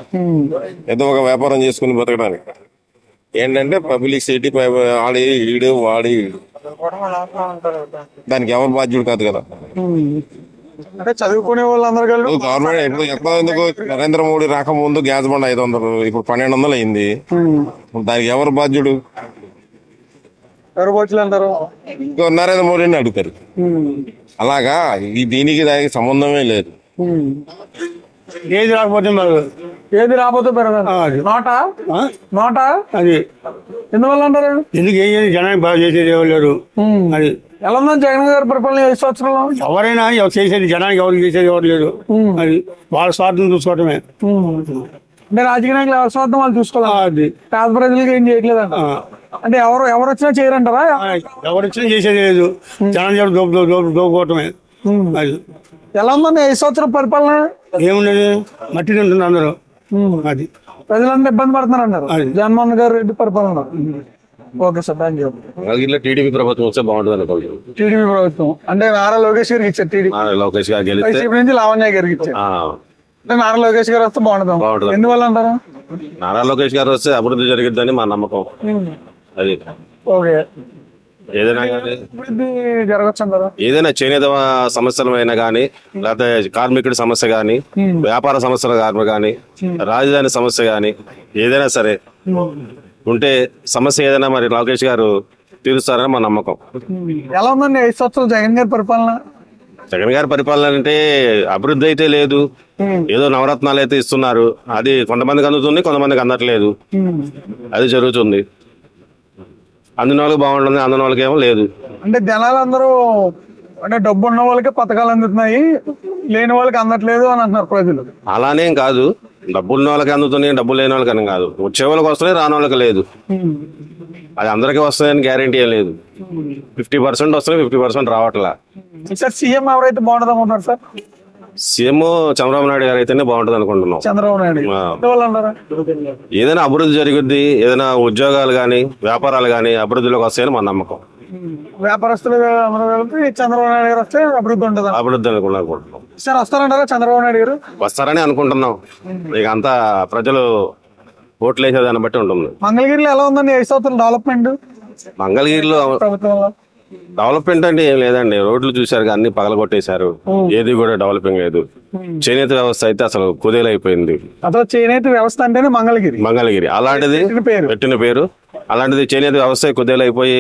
X: ఏదో ఒక వ్యాపారం చేసుకుని బతకడానికి. ఏంటంటే పబ్లిసిటీ ఆడి ఈడు వాడి, దానికి ఎవరు బాధ్యుడు కాదు కదా.
E: అంటే చదువుకునే వాళ్ళందరూ కలిపి
X: గవర్నమెంట్ ఎక్కడ ఎందుకు? నరేంద్ర మోడీ రాకముందు గ్యాస్ బండ్ 500, ఇప్పుడు 1200 అయింది. దానికి ఎవరు బాధ్యుడు?
E: ఎవరు బాధ్యులు అంటారు?
X: నరేంద్ర మోడీని అడుగుతారు. అలాగా దీనికి దానికి సంబంధమే లేదు.
E: ఏది రాకపోతే నోటా అది ఎందువల్ల అంటారు?
H: ఎందుకు ఏం జనానికి బాగా చేసేది ఎవరు లేరు. అది
E: ఎలా ఉందని జగన్ గారి పరిపాలన 5 సంవత్సరాలు?
H: ఎవరైనా చేసేది జనానికి ఎవరు చేసేది ఎవరు లేరు. అది వాళ్ళ స్వార్థం చూసుకోవటమే.
E: అంటే రాజకీయ నాయకులు ఎవరి స్వార్థం వాళ్ళు చూసుకోవాలి, పేద ప్రజలకు ఏం చేయట్లేదు అంటే ఎవరు వచ్చినా చేయరంటారా?
H: ఎవరు వచ్చినా చేసేది లేదు. జనం దోపుకోవటమే. అది
E: ఎలా ఉందండి 5 సంవత్సరాల పరిపాలన?
H: ఏముండదు, మట్టి తింటుంది అందరూ. అది
E: ప్రజలంతా ఇబ్బంది పడుతున్నారు అన్నారు జగన్మోహన్ గారు రెడ్డి పరిపాలన. Okay sir, thank you.
X: TDP ప్రభుత్వం వస్తే బాగుంటుంది అనుకోండి.
E: టీడీపీ ప్రభుత్వం అంటే నారా లోకేష్ గారికి ఇచ్చారు. టీడీపీ
X: లోకేష్ గారు గెలిస్తే
E: వైసీపీ నుంచి లావణ్య గారికి ఇచ్చారు. అంటే నారా లోకేష్ గారు వస్తే బాగుంటుంది. ఎందువల్ల అంటారు?
X: నారా లోకేష్ గారు వస్తే అభివృద్ధి జరిగిద్దని మా నమ్మకం. అది
E: ఓకే.
X: ఏదైనా
E: జరగచ్చు అంటారా?
X: ఏదైనా చేనేత సమస్యలైనా కానీ, లేకపోతే కార్మికుడి సమస్య కానీ, వ్యాపార సమస్యలు కానీ, రాజధాని సమస్య కానీ, ఏదైనా సరే ఉంటే సమస్య ఏదైనా మరి లోకేష్ గారు తీరుస్తారని మా నమ్మకం.
E: ఎలా ఉందండి 5 సంవత్సరాలు జగన్ గారి పరిపాలన?
X: జగన్ గారి పరిపాలన అంటే అభివృద్ధి అయితే లేదు, ఏదో నవరత్నాలు అయితే ఇస్తున్నారు, అది కొంతమందికి అందుతుంది, కొంతమందికి అందట్లేదు, అది జరుగుతుంది. అందిన వాళ్ళకి బాగుంటుంది, అందిన వాళ్ళకి ఏమో లేదు.
E: అంటే జనాలందరూ అంటే డబ్బు ఉన్న వాళ్ళకి పథకాలు అందుతున్నాయి, లేని వాళ్ళకి అందట్లేదు అని అంటున్నారు ప్రజలు.
X: అలానేం కాదు, డబ్బున్న వాళ్ళకి అందుతున్నాయి, డబ్బు లేని వాళ్ళకి అని కాదు. వచ్చే వాళ్ళకి వస్తున్నాయి, రాని వాళ్ళకి లేదు. అది అందరికీ వస్తాయని గ్యారంటీ ఏం లేదు. 50% వస్తున్నాయి, 50% రావట్లా.
E: సార్ సీఎం ఎవరైతే బాగుంటుంది అనుకుంటున్నారు సార్?
X: సీఎం చంద్రబాబు నాయుడు గారు అయితేనే బాగుంటుంది అనుకుంటున్నాం.
E: చంద్రబాబు నాయుడు
X: ఏదైనా అభివృద్ధి జరుగుద్ది, ఏదైనా ఉద్యోగాలు గానీ వ్యాపారాలు గానీ అభివృద్ధిలోకి వస్తాయని మా నమ్మకం.
E: వ్యాపారస్తులు చంద్రబాబు నాయుడు గారు వస్తే అభివృద్ధి ఉంటుంది,
X: అభివృద్ధి అనుకుంటున్నాం.
E: సార్ వస్తారంటారా చంద్రబాబు నాయుడు గారు?
X: వస్తారని అనుకుంటున్నాం. ఇక అంతా ప్రజలు ఓట్లు వేసేదాన్ని బట్టి ఉంటుంది.
E: మంగళగిరిలో ఎలా ఉందండి 5 సంవత్సరాల డెవలప్మెంట్?
X: మంగళగిరిలో
E: ప్రభుత్వంలో
X: డెవలప్మెంట్ అంటే ఏం లేదండి, రోడ్లు చూశారు, అన్ని పగలగొట్టేశారు, ఏది కూడా డెవలపింగ్ లేదు. చేనేత వ్యవస్థ అయితే అసలు కుదేలైపోయింది.
E: అసలు చేనేత వ్యవస్థ అంటేనే మంగళగిరి
X: అలాంటిది పెట్టిన పేరు. అలాంటిది చేనేత వ్యవస్థ కుదేలైపోయి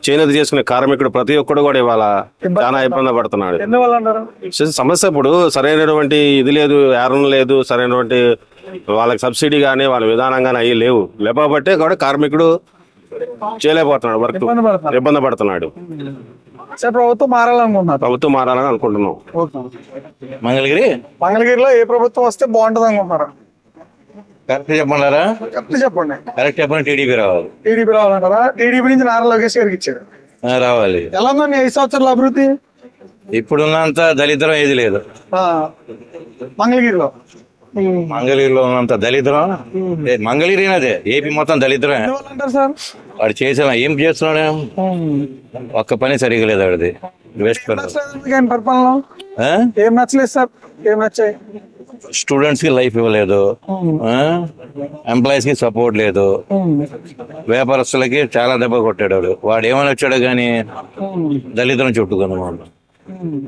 X: చేనేత చేసుకునే కార్మికుడు ప్రతి ఒక్కడు కూడా ఇవాళ చాలా ఇబ్బంది పడుతున్నాడు. సమస్య ఇప్పుడు సరైనటువంటి ఇది లేదు, యారం లేదు, సరైనటువంటి వాళ్ళకి సబ్సిడీ గానీ వాళ్ళ విధానం గానీ అవి లేవు. లేకపోతే కూడా కార్మికుడు చేయలేకపోతున్నాడు, వర్క్ ఇబ్బంది పడుతున్నాడు.
E: ప్రభుత్వం మారాలనుకుంటున్నారు?
X: ప్రభుత్వం మారాలని అనుకుంటున్నాం.
E: మంగళగిరిలో ఏ ప్రభుత్వం వస్తే బాగుంటుంది అనుకుంటున్నారు?
K: కరెక్ట్ చెప్పంటారా?
E: చెప్పండి.
K: కరెక్ట్ చెప్పండి, టీడీపీ రావాలి.
E: టీడీపీ రావాలంటారా? టీడీపీ నుంచి నారా లోకేష్ గారికి ఇచ్చారు,
K: రావాలి.
E: ఎలా ఉందండి 5 సంవత్సరాల అభివృద్ధి?
K: ఇప్పుడున్నంత దళిద్రం ఏది లేదు
E: మంగళగిరిలో.
K: మంగళగిరిలో ఉన్నంత దళిద్రం మంగళగిరి అదే, ఏపీ మొత్తం దళిద్రమే. వాడు చేసిన ఏం చేస్తున్నాడు, ఒక్క పని సరిగా లేదు వాడిది. వేస్ట్
E: పరిపాలన ఏం నచ్చలేదు సార్? ఏం నచ్చాయి?
K: స్టూడెంట్స్ కి లైఫ్ ఇవ్వలేదు, ఎంప్లాయీస్ కి సపోర్ట్ లేదు, వ్యాపారస్తులకి చాలా దెబ్బ కొట్టాడు వాడు. ఏమని వచ్చాడు కానీ దళిద్రం చుట్టుకున్నాడు.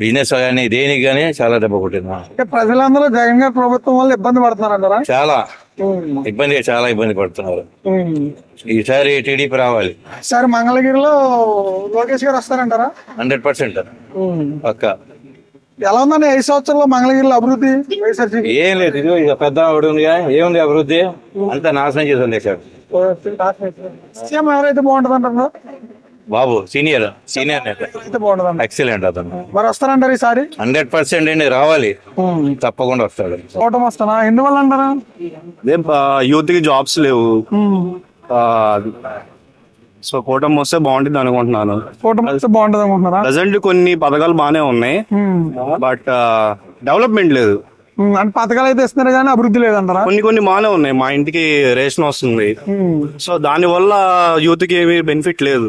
K: బిజినెస్ కానీ దేనికి కానీ చాలా దెబ్బ కొట్టింది.
E: ప్రజలందరూ జగన్ గారి ప్రభుత్వం వల్ల ఇబ్బంది పడుతున్నారు,
K: చాలా ఇబ్బంది పడుతున్నారు. ఈసారి టీడీపీ రావాలి.
E: సార్ మంగళగిరిలో లోకేష్ గారు వస్తారంటారా?
K: 100% పక్కా.
E: ఎలా ఉందండి 5 సంవత్సరాల్లో మంగళగిరిలో అభివృద్ధి?
K: ఏం లేదు, ఇది ఇక పెద్ద ఏముంది అభివృద్ధి, అంతా నాశనం చేసింది సార్.
E: సీఎం ఎవరైతే బాగుంటుంది అంటారు?
K: బాబు సీనియర్ ఎక్సలెంట్ అతను.
E: మరి వస్తారంటారు ఈసారి?
K: 100% అండి, రావాలి, తప్పకుండా వస్తాడు.
E: ఓటమి వస్తానా? ఎందువల్ల అంటారా?
L: యూత్ కి జాబ్స్ లేవు, సో కూటమి వస్తే బాగుంటుంది అనుకుంటున్నాను.
E: కూటమి వస్తే బాగుంటుంది అనుకుంటున్నారా?
L: ప్రెసెంట్ కొన్ని పథకాలు బాగానే ఉన్నాయి, బట్ డెవలప్మెంట్ లేదు.
E: అంటే పథకాలు అయితే ఇస్తున్నారు కానీ అభివృద్ధి లేదంటారా?
L: కొన్ని బాగానే ఉన్నాయి. మా ఇంటికి రేషన్ వస్తుంది, సో దాని వల్ల యూత్ కి ఏమి బెనిఫిట్ లేదు.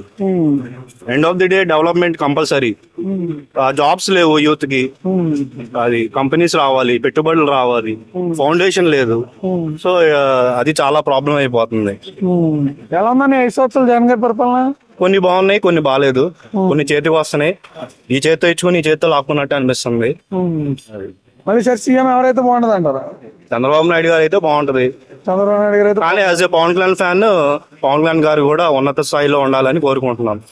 L: End of the day development compulsory. Jobs లేవు యూత్ కి, అది కంపెనీస్ రావాలి, పెట్టుబడులు రావాలి, ఫౌండేషన్ లేదు, సో అది చాలా ప్రాబ్లం అయిపోతుంది.
E: ఎలా ఉందని 5 సంవత్సరాలు జగన్ గారి పరిపాలన?
L: కొన్ని బాగున్నాయి, కొన్ని బాగాలేదు. కొన్ని చేతికి వస్తున్నాయి, ఈ చేతితో ఇచ్చుకుని ఈ చేతితో లాక్కున్నట్టు అనిపిస్తుంది.
E: మరి సార్ సీఎం ఎవరైతే బాగుంటది అంటారా?
L: చంద్రబాబు నాయుడు గారు అయితే బాగుంటది.
E: చంద్రబాబు నాయుడు గారు
L: కానీ as a Pawan Kalyan fan, Pawan Kalyan గారు కూడా ఉన్నత స్థాయిలో ఉండాలని కోరుకుంటున్నాను.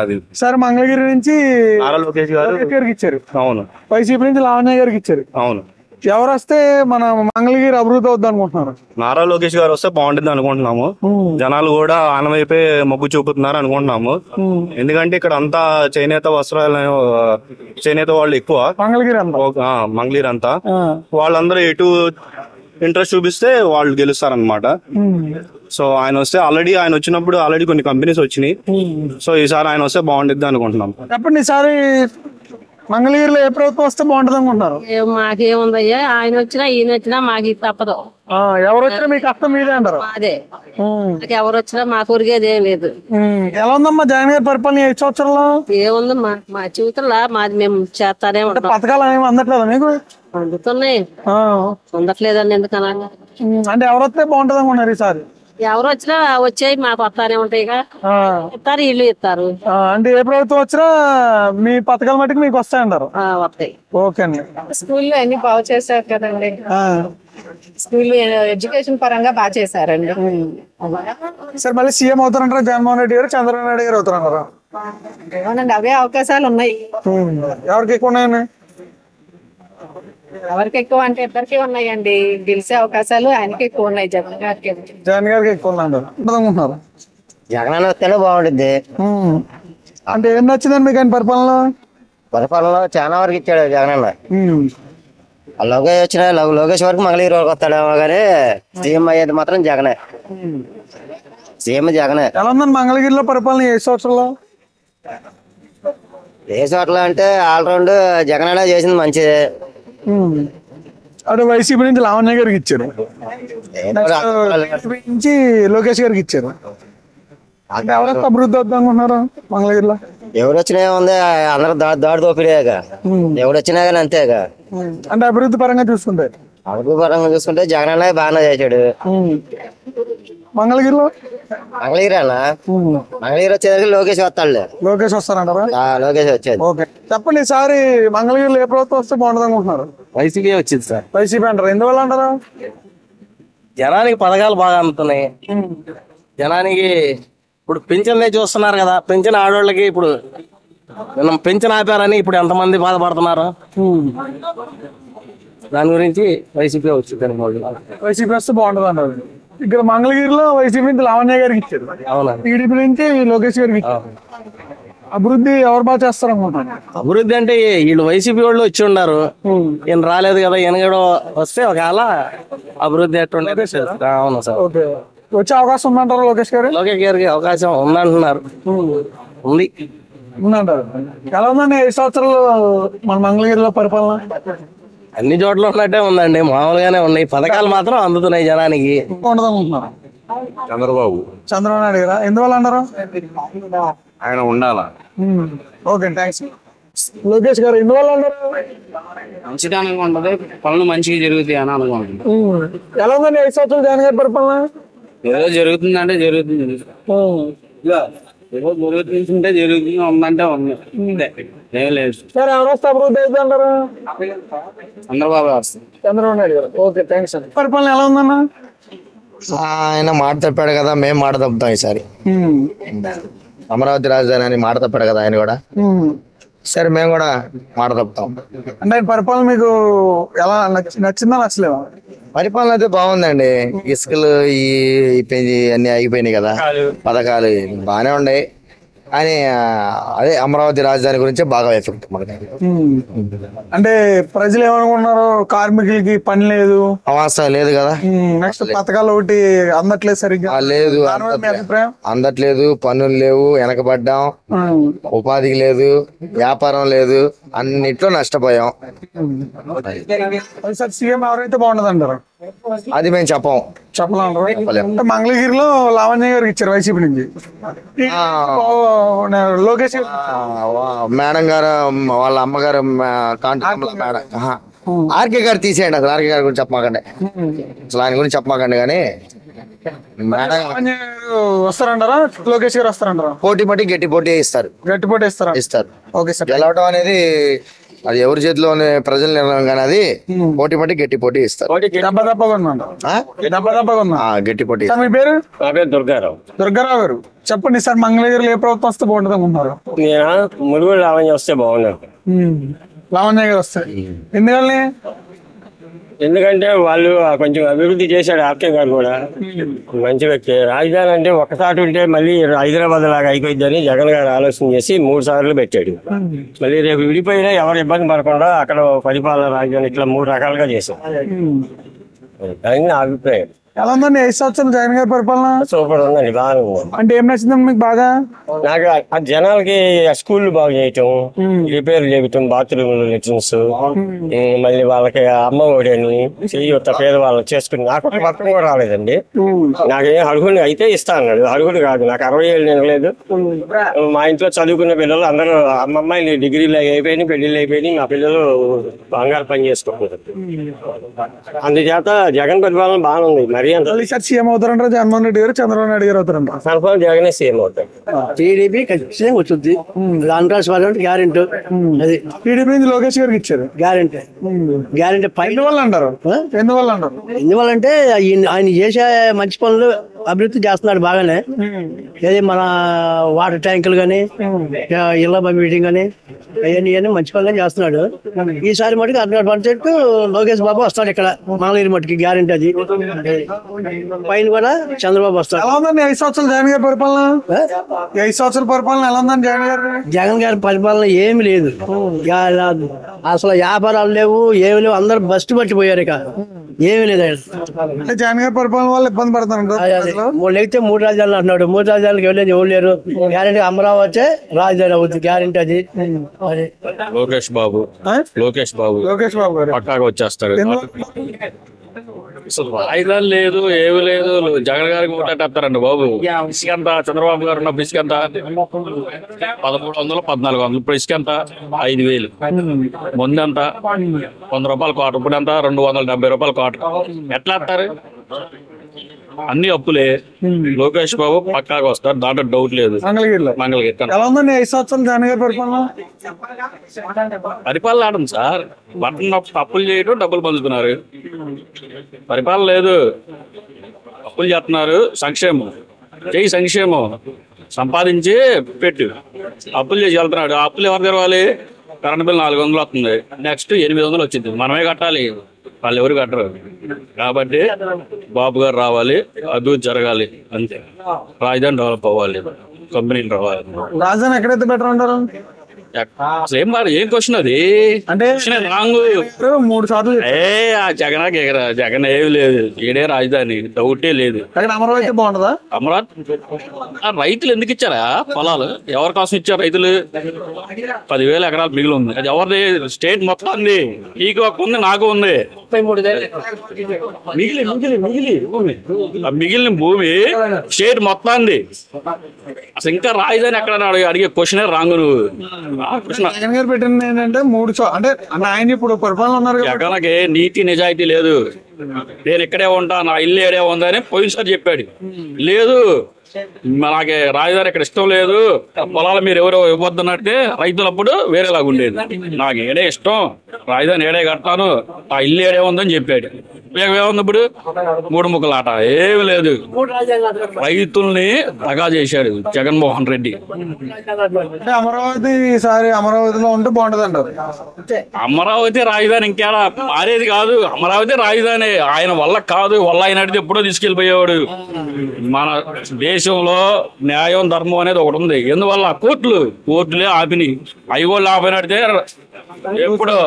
L: అది
E: సార్ మంగళగిరి నుంచి
L: నారా లోకేష్
E: గారికి ఇచ్చారు,
L: అవును.
E: వైసీపీ నుంచి లావణ్య గారికి ఇచ్చారు,
L: అవును.
E: ఎవరు వస్తే మన మంగళగిరి అభివృద్ధి అవుద్ది అనుకుంటున్నారు?
L: నారా లోకేష్ గారు వస్తే బాగుంటుంది అనుకుంటున్నాము. జనాలు కూడా ఆయన వైపే మొగ్గు చూపుతున్నారు అనుకుంటున్నాము. ఎందుకంటే ఇక్కడ అంతా చేనేత వస్త్రాలు, చేనేత వాళ్ళు ఎక్కువ మంగళగిరి అంతా. వాళ్ళందరూ ఎటు ఇంట్రెస్ట్ చూపిస్తే వాళ్ళు గెలుస్తారనమాట. సో ఆయన వస్తే ఆయన వచ్చినప్పుడు ఆల్రెడీ కొన్ని కంపెనీస్ వచ్చినాయి. సో ఈసారి ఆయన వస్తే బాగుంటుంది అనుకుంటున్నాం.
E: చెప్పండి ఈసారి మంగళగిరిలో ఏ ప్రభుత్వం వస్తే బాగుంటుంది అనుకుంటున్నారు?
M: మాకేముందయ్యా, ఆయన వచ్చినా ఈయన వచ్చినా మాకు తప్పదు.
E: ఎవరు వచ్చినా మీ కష్టం మీదే అంటారు?
M: అదే, ఎవరు వచ్చినా మాకు ఒరిగేది ఏం లేదు.
E: ఎలా ఉందమ్మా జగన్ గారి పరిపాలన 5 సంవత్సరాల్లో?
M: ఏముందమ్మా మా జీవితంలో మాది మేము చేస్తానే ఉంటాం.
E: పథకాలు ఏమి అందట్లేదా మీకు?
M: అందుతున్నాయి, అందట్లేదండి. ఎందుకన్నా
E: అంటే ఎవరు వస్తే బాగుంటుంది అనుకుంటున్నారు ఈసారి?
M: ఎవరు వచ్చినా వచ్చాయి మాకు వస్తానే ఉంటాయి ఇస్తారు ఇల్లు ఇస్తారు.
E: అంటే ఏ ప్రభుత్వం వచ్చినా మీ పథకాల మట్టుకు మీకు వస్తాయంటారు.
M: వస్తాయి.
E: ఓకే అండి.
O: స్కూల్లో అన్ని బాగు చేశారు కదండి. స్కూల్ ఎడ్యుకేషన్ పరంగా బాగా చేశారండి.
E: సరే మళ్ళీ సీఎం అవుతారంటారా జగన్మోహన్ రెడ్డి గారు, చంద్రబాబు నాయుడు గారు అవుతారంటారా?
O: ఏమోనండి, అవే అవకాశాలు ఉన్నాయి.
E: ఎవరికి ఎక్కువ ఉన్నాయండి?
O: ఎవరికి ఎక్కువ అంటే ఇద్దరికి ఉన్నాయండి. గెలిచే అవకాశాలు ఆయనకి ఎక్కువ ఉన్నాయి, జగన్ గారికి.
E: జగన్ గారికి ఎక్కువ ఉన్నాయంటారు.
P: జగన్ వస్తేనే బాగుంటుంది.
E: అంటే ఏం నచ్చిందండి మీకు ఆయన
P: పరిపాలనలో చాలా వరకు ఇచ్చాడు జగన్ అన్న. లోకేష్ వచ్చిన లోకేష్ వరకు మంగళగిరి వరకు వస్తాడేమో కానీ సీఎం అయ్యేది మాత్రం జగనే. సీఎం జగనే.
E: ఎలా ఉందండి మంగళగిరిలో పరిపాలన 7 సంవత్సరాలు?
P: ఏ చోట్ల అంటే ఆల్రౌండ్ జగన్ అన్న చేసింది మంచిదే.
E: అటు వైసీపీ నుంచి లావణ్య గారికి ఇచ్చారు, నుంచి లోకేష్ గారికి ఇచ్చారు. అంటే ఎవరైతే అభివృద్ధి వద్దాం అనుకుంటున్నారు మంగళగిరిలో?
P: ఎవరు వచ్చినా ఉంది, అందరూ దాడి దోపిడేగా. ఎవరు వచ్చినా కానీ అంతేగా.
E: అంటే అభివృద్ధి పరంగా చూసుకుంటే
P: జగన్ అన్న బాగానే చేశాడు.
E: మంగళగిరిలో
P: మంగళగిరి అన్న మంగళగిరి వచ్చేసరికి లోకేష్ వస్తాడులే.
E: లోకేష్ వస్తారంటారా?
P: లోకేష్ వచ్చేది.
E: ఓకే చెప్పండి, ఈసారి మంగళగిరిలో ఏ ప్రభుత్వం వస్తే బాగుంటుంది అనుకుంటున్నారు?
Q: వైసీపీ వచ్చింది సార్.
E: వైసీపీ అంటారు, ఎందువల్ల అంటారా?
Q: జనానికి పథకాలు బాగా అందుతున్నాయి. జనానికి ఇప్పుడు పింఛన్లే చూస్తున్నారు కదా, పింఛన్ ఆడవాళ్ళకి ఇప్పుడు పింఛన్ ఆపారని ఇప్పుడు ఎంతమంది బాధపడుతున్నారు. దాని గురించి వైసీపీ వచ్చింది.
E: వైసీపీ వస్తే బాగుంటుంది అంటారు. ఇక్కడ మంగళగిరిలో వైసీపీ నుంచి లావణ్య గారికి ఇచ్చారు,
Q: అవునా?
E: టీడీపీ నుంచి లోకేష్ గారికి ఇచ్చారు. అభివృద్ధి ఎవరు బాగా చేస్తారు అనుకుంటున్నారు?
Q: అభివృద్ధి అంటే వీళ్ళు వైసీపీ వాళ్ళు వచ్చి ఉన్నారు, ఈయన రాలేదు కదా. ఈయన కూడా వస్తే ఒకవేళ అభివృద్ధి ఎట్టుండేది. అవును సార్.
E: వచ్చే అవకాశం ఉందంటారు లోకేష్ గారు?
Q: లోకేష్ గారికి అవకాశం ఉందంటున్నారు. ఉంది
E: ఉందంటారు. ఎలా ఉందండి 5 సంవత్సరాలు మన మంగళగిరిలో పరిపాలన?
Q: అన్ని చోట్ల ఉన్నట్టే ఉందండి, మామూలుగానే ఉన్నాయి. పథకాలు మాత్రం అందుతున్నాయి జనానికి.
I: చంద్రబాబు
E: నాయుడు గారా? ఎందువల్ల అన్నారు?
I: ఆయన ఉండాలా.
E: Okay thanks. లోకేష్ గారు ఎందువల్ల అన్నారు?
F: మంచిదానికి ఉంటది, పనులు మంచిగా జరుగుతాయి అని అనుకుంటున్నాను.
E: ఎలా ఉందండి 5 సంవత్సరాలు జగన్ గారి పరిపాలన?
F: ఏదో జరుగుతుందంటే జరుగుతుంది, ఏదో జరుగుతుంటే జరుగుతుంది, ఉందంటే ఉంది. ఏం లేదు.
E: సరే ఎవరు వస్తే అభివృద్ధి అవుతుంది అంటారు?
F: చంద్రబాబు వస్తుంది.
E: చంద్రబాబు నాయుడు గారు. ఓకే థ్యాంక్స్ అండి. పరిపాలన ఎలా ఉందన్న?
P: ఆయన మాట తప్పాడు కదా, మేము మాట తప్పుతాం ఈసారి. అమరావతి రాజధాని అని మాట తప్పాడు కదా ఆయన కూడా. సరే మేము కూడా మాట తప్పుతాం.
E: అంటే ఆయన పరిపాలన మీకు ఎలా నచ్చిందా నచ్చలేదా?
P: పరిపాలన అయితే బాగుందండి. ఇసుకలు అన్ని ఆగిపోయినాయి కదా, పథకాలు బాగానే ఉన్నాయి. కానీ అదే అమరావతి రాజధాని గురించే బాగా ఎఫెక్ట్ మనకి.
E: అంటే ప్రజలు ఏమనుకుంటున్నారు? కార్మికులకి పని లేదు,
P: అవసరం లేదు కదా.
E: నెక్స్ట్ పథకాలు ఒకటి అందట్లేదు సరిగ్గా
P: లేదు, అందట్లేదు, పనులు లేవు, వెనకబడ్డాం, ఉపాధికి లేదు, వ్యాపారం లేదు, అన్నిట్లో నష్టపోయాం.
E: సీఎం ఎవరైతే బాగుండదు అంటారు?
P: అది మేము
E: చెప్పలేము. మంగళగిరిలో లావణ్య గారికి ఇచ్చారు వైసీపీ నుంచి. లోకేష్
P: మేడం గారు వాళ్ళ అమ్మగారు మేడం ఆర్కే గారు తీసేయండి. అసలు ఆర్కే గారి గురించి చెప్పమాకండి, అసలు ఆయన గురించి చెప్పమాకండి. కానీ మేడం
E: వస్తారంటారా? లోకేష్ గారు వస్తారంటారా?
P: పోటీ పట్టి గట్టి పోటీ ఇస్తారు.
E: గట్టి పోటీ
P: ఇస్తారు.
E: Okay sir.
P: గెలవడం అనేది అది ఎవరి చేతిలోనే ప్రజల నిర్ణయం, కానీ అది పోటీ పట్టి గట్టి పోటీ ఇస్తారు. గట్టి పోటీ.
E: మీ పేరు?
R: దుర్గారావు.
E: దుర్గారావు గారు చెప్పండి సార్, మంగళగిరిలో ఏ ప్రభుత్వం వస్తే బాగుంటుంది అనుకుంటున్నారు?
R: ములుగురు లావణ్య వస్తే బాగుంది.
E: లావణ్య గారు వస్తారు. ఎందుకని?
R: ఎందుకంటే వాళ్ళు కొంచెం అభివృద్ధి చేశాడు. ఆర్కే గారు కూడా మంచి వ్యక్తి. రాజధాని అంటే ఒకసారి ఉంటే మళ్ళీ హైదరాబాద్ లాగా అయిపోయిందని జగన్ గారు ఆలోచన చేసి 3 సార్లు పెట్టాడు. మళ్ళీ రేపు విడిపోయినా ఎవరు ఇబ్బంది పడకుండా అక్కడ పరిపాలన రాజధాని ఇట్లా 3 రకాలుగా చేశారు. అది నా అభిప్రాయం.
E: ఎలా ఉందండి 5 సంవత్సరాలు జగన్ గారి పరిపాలన?
R: సూపర్ ఉందండి, బాగా ఉంది.
E: అంటే ఏం నచ్చిందండి మీకు బాగా?
R: నాకు జనాలకి స్కూల్ బాగా చేయటం, రిపేర్ చేయటం, బాత్రూమ్ లెట్రిన్స్, మళ్ళీ వాళ్ళకి అమ్మ ఒడని చెయ్యొత్త పేదవాళ్ళు చేసుకుని. నాకు ఒక పక్కన కూడా రాలేదండి. నాకేం అర్హుడు అయితే ఇస్తా అన్నాడు. అర్హుడు కాదు, నాకు 60 ఏళ్ళు నిలలేదు. మా ఇంట్లో చదువుకున్న పిల్లలు అందరూ అమ్మాయిలు డిగ్రీలు అయిపోయినాయి, పెళ్లిళ్ళు అయిపోయినాయి. మా పిల్లలు బంగారు పని చేసుకుంటున్నారు. అందుచేత జగన్ పరిపాలన బాగానే ఉంది. మరి
E: ఈసారి సీఎం అవుతారంటారా జగన్మోహన్ రెడ్డి గారు, చంద్రబాబు నాయుడు గారు అవుతారంట?
R: కన్ఫర్మ్ జగనే సీఎం అవుతారు.
J: టీడీపీ ఖచ్చితంగా వచ్చింది. కాంగ్రెస్ వాళ్ళంటే గ్యారెంటీ. అది
E: టీడీపీ నుంచి లోకేష్ గారికి ఇచ్చారు
J: గ్యారెంటీ. గ్యారెంటీ
E: ఎందువల్ల అంటారు?
J: ఎందువల్లంటే ఆయన చేసే మంచి పనులు అభివృద్ధి చేస్తున్నాడు బాగానే. ఏది మన వాటర్ ట్యాంకులు కానీ, ఇళ్ళ మీటింగ్ కానీ, అవన్నీ మంచి పనులే చేస్తున్నాడు. ఈసారి మటుకు 100% లోకేష్ బాబు వస్తాడు ఇక్కడ మంగళగిరి మటుకి గ్యారెంటీ. అది పైన కూడా చంద్రబాబు వస్తాడు.
E: ఎలా ఉందండి 5 సంవత్సరాలు జగన్ గారి పరిపాలన? 5 సంవత్సరాల పరిపాలన ఎలా ఉందండి జగన్ గారు?
J: జగన్ గారి పరిపాలన ఏమి లేదు. అసలు వ్యాపారాలు లేవు, ఏమి లేవు. అందరు బస్టు పట్టిపోయారు. ఇక ఏమి లేదు.
E: అంటే జగన్ గారి పరిపాలన వల్ల ఇబ్బంది పడుతున్నారు.
J: లేకపోతే 3 రాజధానులు అంటున్నాడు. 3 రాజధానులకు వెళ్ళేది ఎవరు లేరు. గ్యారెంటీ అమరావతి రాజధాని అవుతుంది గ్యారెంటీ. అది
T: లోకేష్ బాబు గారు పక్కాగా వచ్చేస్తారు. రాజధాని లేదు, ఏమి లేదు. జగన్ గారికి ఓటేస్తారండి బాబు. ఇసుక ఎంత? చంద్రబాబు గారు ఉన్నప్పుడు ఇసుక ఎంత? 1300, 1400. ఇప్పుడు ఇసుక ఎంత? 5000. ముందు ఎంత? 100 రూపాయలు కోట. ఇప్పుడు ఎంత? 270 రూపాయలు కోట. ఎట్లా వేస్తారు? అన్ని అప్పులే. లోకేష్ బాబు పక్కాగా వస్తారు, దాంట్లో డౌట్ లేదు. మంగళగిరి
E: ఎలా ఉందండి 5 సంవత్సరాలు జగన్ గారి పరిపాలన?
T: పరిపాలన ఆడండి సార్. బట్టన్ అప్పులు చేయడం, డబ్బులు పంచుతున్నారు. పరిపాలన లేదు. అప్పులు చేస్తున్నారు. సంక్షేమం చేయి, సంక్షేమం సంపాదించి పెట్టు. అప్పులు చేసి వెళ్తున్నాడు. ఆ అప్పులు ఎవరు తెరవాలి? కరెంట్ బిల్ 400 వస్తుంది. నెక్స్ట్ 800 వచ్చింది. మనమే కట్టాలి, వాళ్ళు ఎవరు కట్టరు. కాబట్టి బాబు గారు రావాలి, అభివృద్ధి జరగాలి అంతే. రాజధాని డెవలప్ అవ్వాలి, కంపెనీలు రావాలి.
E: రాజధాని ఎక్కడైతే బెటర్ అంటారు?
T: ఏం కాదు. ఏం క్వశ్చన్ అది? అంటే రాంగ్.
E: 3 సార్లు
T: జగన్ ఏమి లేదు. ఏడే రాజధాని, డౌటే లేదు.
E: అమరావతి బాగుంటుందా?
T: అమరావతి రైతులు ఎందుకు ఇచ్చారా పొలాలు? ఎవరి కోసం ఇచ్చారు రైతులు? 10,000 ఎకరాలు మిగిలి ఉంది. అది ఎవరిది? స్టేట్ మొత్తం ఉంది. నీకు ఒక ఉంది, నాకు ఉంది. మిగిలిన భూమి స్టేట్ మొత్తాన్ని. అసలు ఇంకా రాజధాని ఎక్కడ అడిగే క్వశ్చన్ రాంగ్. నువ్వు
E: జగన్ గారు పెట్టింది ఏంటంటే 3 అంటే ఆయన ఇప్పుడు పరిపాలన ఉన్నారు.
T: జగన్కి నీతి నిజాయితీ లేదు. నేను ఇక్కడే ఉంటా, నా ఇల్లు ఏడే ఉందని పోయినసారి చెప్పాడు. లేదు, మనకి రాజధాని ఇక్కడ ఇష్టం లేదు, పొలాలు మీరు ఎవరో ఇవ్వద్దన్నట్టే రైతులప్పుడు వేరేలాగా ఉండేది. నాకు ఏడే ఇష్టం, రాజధాని ఏడే కడతాను, ఆ ఇల్లు ఏడే ఉందని చెప్పాడు. ఏముంది ఇప్పుడు? 3 ముక్కలాట. ఏమి లేదు. రైతుల్ని దగా చేశాడు జగన్మోహన్ రెడ్డి.
E: అమరావతి ఈసారి అమరావతిలో ఉంటే బాగుంటది అంటారు.
T: అమరావతి రాజధాని ఇంకేడా మారేది కాదు. అమరావతి రాజధాని ఆయన వల్ల కాదు. వల్ల ఆయన అడిగితే ఎప్పుడో తీసుకెళ్లిపోయేవాడు. మన దేశంలో న్యాయం, ధర్మం అనేది ఒకటి ఉంది. ఎందువల్ల? కోర్టులే ఆపినాయి. అవి కూడా ఆపినడితే ఎప్పుడో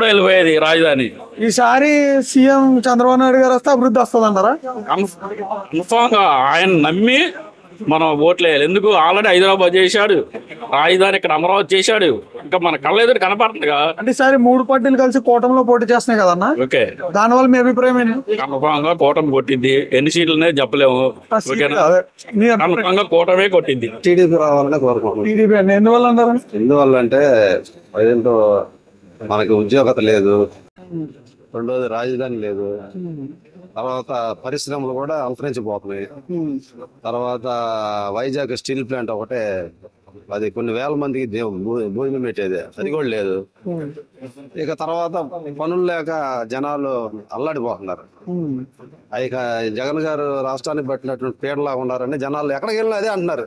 T: వెళ్ళిపోయేది రాజధాని.
E: ఈసారి సీఎం చంద్రబాబు నాయుడు గారు వస్తే అభివృద్ధి వస్తుంది అంటారా?
T: కన్ఫామ్ గా ఆయన నమ్మి మనం ఓట్లు వేయాలి. ఎందుకు? ఆల్రెడీ హైదరాబాద్ చేశాడు, రాజధాని ఇక్కడ అమరావతి చేశాడు. ఇంకా మన కళ్ళ ఎదురు కనపడుతుందిగా.
E: అంటే ఈసారి 3 పార్టీలు కలిసి కూటమిలో పోటీ చేస్తున్నాయి కదన్నా.
T: ఓకే,
E: దానివల్ల మీ అభిప్రాయం ఏంటి?
T: కన్ఫామ్ గా కూటమి కొట్టింది. ఎన్ని సీట్లనే చెప్పలేము. కన్ఫామ్ గా కూటమే కొట్టింది.
U: టీడీపీ రావాలని కోరుకుంటున్నాం.
E: టీడీపీ ఎందువల్ల అంటారు?
U: ఎందువల్ల అంటే ఏంటో మనకి ఉద్యోగత లేదు, రెండోది రాజధాని లేదు, తర్వాత పరిశ్రమలు కూడా అంతరించిపోతున్నాయి. తర్వాత వైజాగ్ స్టీల్ ప్లాంట్ ఒకటే, అది కొన్ని వేల మందికి భూమి పెట్టేది, అది కూడా లేదు. ఇక తర్వాత పనులు లేక జనాలు అల్లాడిపోతున్నారు. ఇక జగన్ గారు రాష్ట్రానికి పట్టినటువంటి పీడలాగా ఉన్నారని జనాలు ఎక్కడికి వెళ్ళినా అదే అంటున్నారు.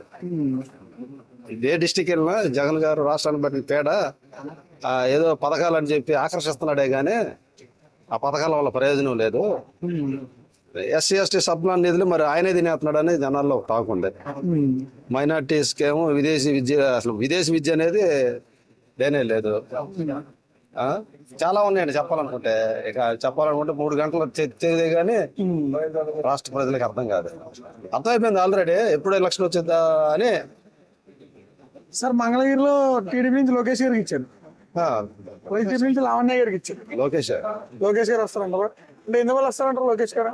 U: ఏ డిస్టిక్ వెళ్ళినా జగన్ గారు రాష్ట్రానికి పట్టిన పీడ ఏదో పథకాలు అని చెప్పి ఆకర్షిస్తున్నాడే గానీ ఆ పథకాల వల్ల ప్రయోజనం లేదు. ఎస్సీ ఎస్టీ సబ్ప్లాన్ నిధులు మరి ఆయనే తినేస్తున్నాడని జనాల్లో టాక్ ఉంది. మైనార్టీస్కి ఏమో విదేశీ విద్య, అసలు విదేశీ విద్య అనేది లేనే లేదు. చాలా ఉన్నాయండి చెప్పాలనుకుంటే. ఇక చెప్పాలనుకుంటే 3 గంటలు తెచ్చేదే కానీ రాష్ట్ర ప్రజలకు అర్థం కాదు. అర్థమైపోయింది ఆల్రెడీ. ఎప్పుడు ఎలక్షన్ వచ్చిందా అని.
E: సార్ మంగళగిరిలో టీడీపీ నుంచి లోకేష్ గారికి ఇచ్చారు, వైసీపీ నుంచి లావణ్య గారికి ఇచ్చారు. లోకేష్ గారు వస్తారంటారు. అంటే ఎందువల్ల వస్తారంటారు లోకేష్ గారు?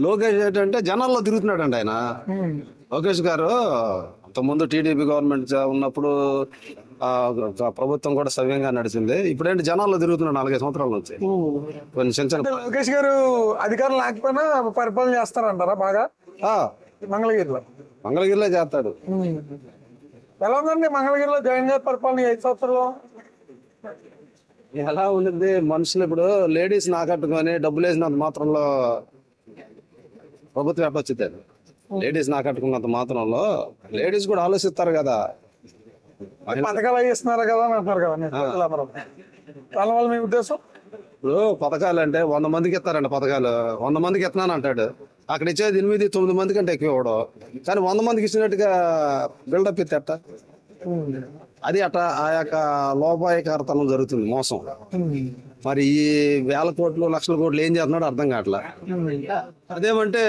U: లోకేష్ ఏంటంటే జనాల్లో తిరుగుతున్నాడు అండి ఆయన. లోకేష్ గారు అంతకుముందు టీడీపీ గవర్నమెంట్ ఉన్నప్పుడు ప్రభుత్వం కూడా సవ్యంగా నడిచింది. ఇప్పుడేంటి జనాల్లో తిరుగుతున్నాడు 4-5 సంవత్సరాల నుంచి. కొన్ని చిన్న
E: అంటే లోకేష్ గారు అధికారం లేకపోయినా పరిపాలన చేస్తారంటారా బాగా
U: మంగళగిరిలో చేస్తాడు.
E: ఎలా ఉందండి మంగళగిరిలో జగన్ గారి పరిపాలన 5 సంవత్సరాలు?
U: ఎలా ఉండింది, మనుషులు ఇప్పుడు లేడీస్ నాకట్టుకొని డబ్బులు వేసినంత మాత్రంలో ప్రభుత్వం ఎట్లా వచ్చింది? లేడీస్ నాకట్టుకున్నంత మాత్రంలో లేడీస్ కూడా ఆలోచిస్తారు కదా.
E: పథకాలు అవి ఇస్తున్నారు కదా అని అంటున్నారు కదా దాని వల్ల మీ ఉద్దేశం?
U: ఇప్పుడు పథకాలు అంటే 100 మందికి ఇస్తారండి పథకాలు. 100 మందికి ఇస్తున్నాను అంటాడు, అక్కడ ఇచ్చేది 8-9 మంది కంటే ఎక్కువ ఇవ్వడం. కానీ 100 మందికి ఇచ్చినట్టుగా బిల్డప్ ఎత్తే అది అట్లా ఆ యొక్క లోపాయకారతనం జరుగుతుంది, మోసం. మరి ఈ 1000 కోట్లు 1,00,000 కోట్లు ఏం చేస్తున్నాడు అర్థం కావట్లా. అదేమంటే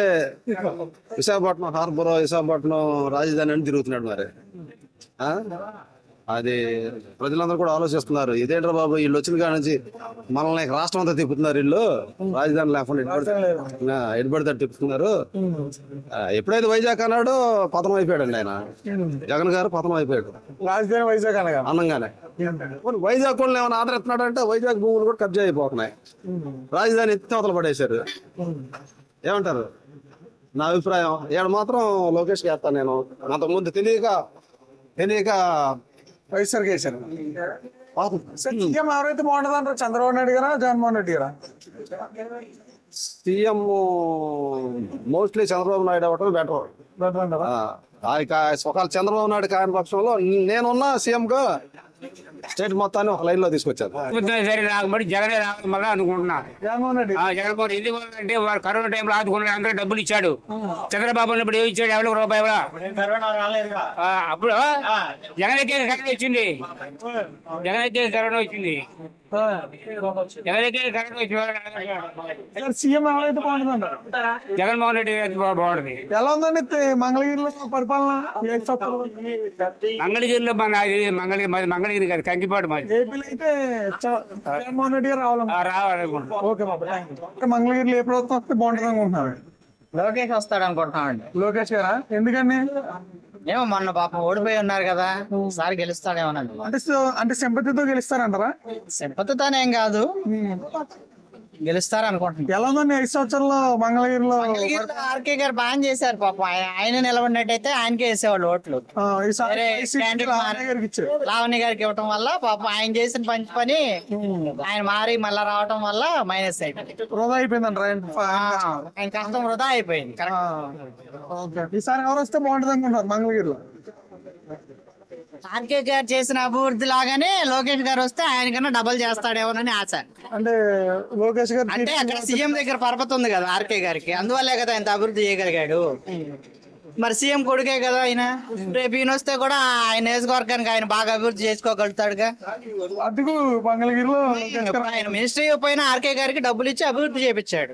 U: విశాఖపట్నం హార్బర్, విశాఖపట్నం రాజధాని అని తిరుగుతున్నాడు. మరి అది ప్రజలందరూ కూడా ఆలోచిస్తున్నారు, ఇదేంట్రా బాబు వీళ్ళు వచ్చిన కాడ నుంచి మనల్ని రాష్ట్రం అంతా తిప్పుతున్నారు, వీళ్ళు రాజధాని లేకుండా ఎడబడితే తిప్పుతున్నారు. ఎప్పుడైతే వైజాగ్ అన్నాడో పతనం అయిపోయాడండి ఆయన. జగన్ గారు పతనం అయిపోయాడు
E: రాజధాని వైజాగ్
U: అనంగానే. వైజాగ్ కూడా ఏమైనా ఆదరిస్తున్నాడు అంటే వైజాగ్ భూములు కూడా కబ్జా అయిపోతున్నాయి. రాజధాని ఎత్తివతలు పడేశారు. ఏమంటారు? నా అభిప్రాయం ఈడ మాత్రం లోకేష్కి వేస్తాను నేను. అంతకుముందు తెలియక
E: వైఎస్ఆర్ కేసీఆర్. సీఎం ఎవరైతే బాగుంటుంది అంటారు, చంద్రబాబు నాయుడు గారా జగన్మోహన్ రెడ్డి గారా?
U: సీఎం మోస్ట్లీ చంద్రబాబు నాయుడు అవ్వటం బెటర్. ఒకవేళ చంద్రబాబు నాయుడు కాని పక్షంలో నేనున్నా సీఎం గా స్టేట్ మొత్తాన్ని ఒక లైన్ లో తీసుకొచ్చారు.
S: సరే నాకు మరి జగనే రావాలి మళ్ళీ అనుకుంటున్నా. జగన్మోహన్ ఎందుకు అంటే వాడు కరోనా టైంలో ఆదుకున్నాడు, అందరూ డబ్బులు ఇచ్చాడు. చంద్రబాబు ఉన్నప్పుడు ఏమి ఇచ్చాడు? ఎవరికి రూపాయి అప్పుడు జగన్ ఎక్కే కరోనా వచ్చింది. జగన్ ఎక్కే కరోనా వచ్చింది. జగన్ ఎక్కే కరోనా వచ్చింది.
E: సీఎం ఎవరైతే బాగుంటుంది అంటారు?
S: జగన్మోహన్ రెడ్డి బాగుంటుంది.
E: ఎలా ఉందండి మంగళగిరిలో పరిపాలన?
S: మంగళగిరిలో మంగళగిరి కాదు, కంకిపాడు మాది.
E: ఏపీలో అయితే జగన్మోహన్ రెడ్డి గారు రావాలనుకుంటున్నారు. ఓకే బాబు, మంగళగిరిలో ఏ ప్రభుత్వం వస్తే బాగుంటుంది అనుకుంటున్నారు?
F: లోకేష్ వస్తాడు అనుకుంటున్నామండి.
E: లోకేష్ గారా? ఎందుకండి?
F: ఏమో మొన్న పాపం ఓడిపోయి ఉన్నారు కదా, ఈసారి గెలుస్తాడేమోనండి.
E: అంటే సింపతితో గెలుస్తారంటారా?
F: సింపతితోనేం కాదు, గెలుస్తారు అనుకుంటున్నాను.
E: ఎలా ఉందండి 5 సంవత్సరాల్లో మంగళగిరిలో?
F: ఆర్కే గారు బాగా చేశారు పాపం. ఆయన నిలబడినట్టయితే ఆయనకే వేసేవాళ్ళు ఓట్లు. లావణ్య గారికి ఇవ్వటం వల్ల పాపం ఆయన చేసిన మంచి పని ఆయన మారి మళ్ళా రావటం వల్ల మైనస్ అయిపోయింది.
E: వృధా అయిపోయిందంటారా?
F: ఆయన కష్టం వృధా అయిపోయింది.
E: ఈసారి ఎవరు వస్తే బాగుంటుంది అనుకుంటారు మంగళగిరిలో?
F: ఆర్కే గారు చేసిన అభివృద్ధి లాగానే లోకేష్ గారు వస్తే ఆయనకన్నా డబల్ చేస్తాడేమోనని ఆశ.
E: అంటే లోకేష్ గారు
F: అంటే అక్కడ సీఎం దగ్గర పరపతి ఉంది కదా ఆర్కే గారికి, అందువల్లే కదా ఇంత అభివృద్ధి చేయగలిగాడు. మరి సీఎం కొడుకే కదా ఆయన. రేపు ఈయన వస్తే కూడా ఆయన నియోజకవర్గానికి ఆయన బాగా అభివృద్ధి చేసుకోగలుగుతాడుగా.
E: అందుకు మంగళగిరిలో
F: ఆయన మినిస్ట్రీ పోయినా ఆర్కే గారికి డబ్బులు ఇచ్చి అభివృద్ధి చేపించాడు.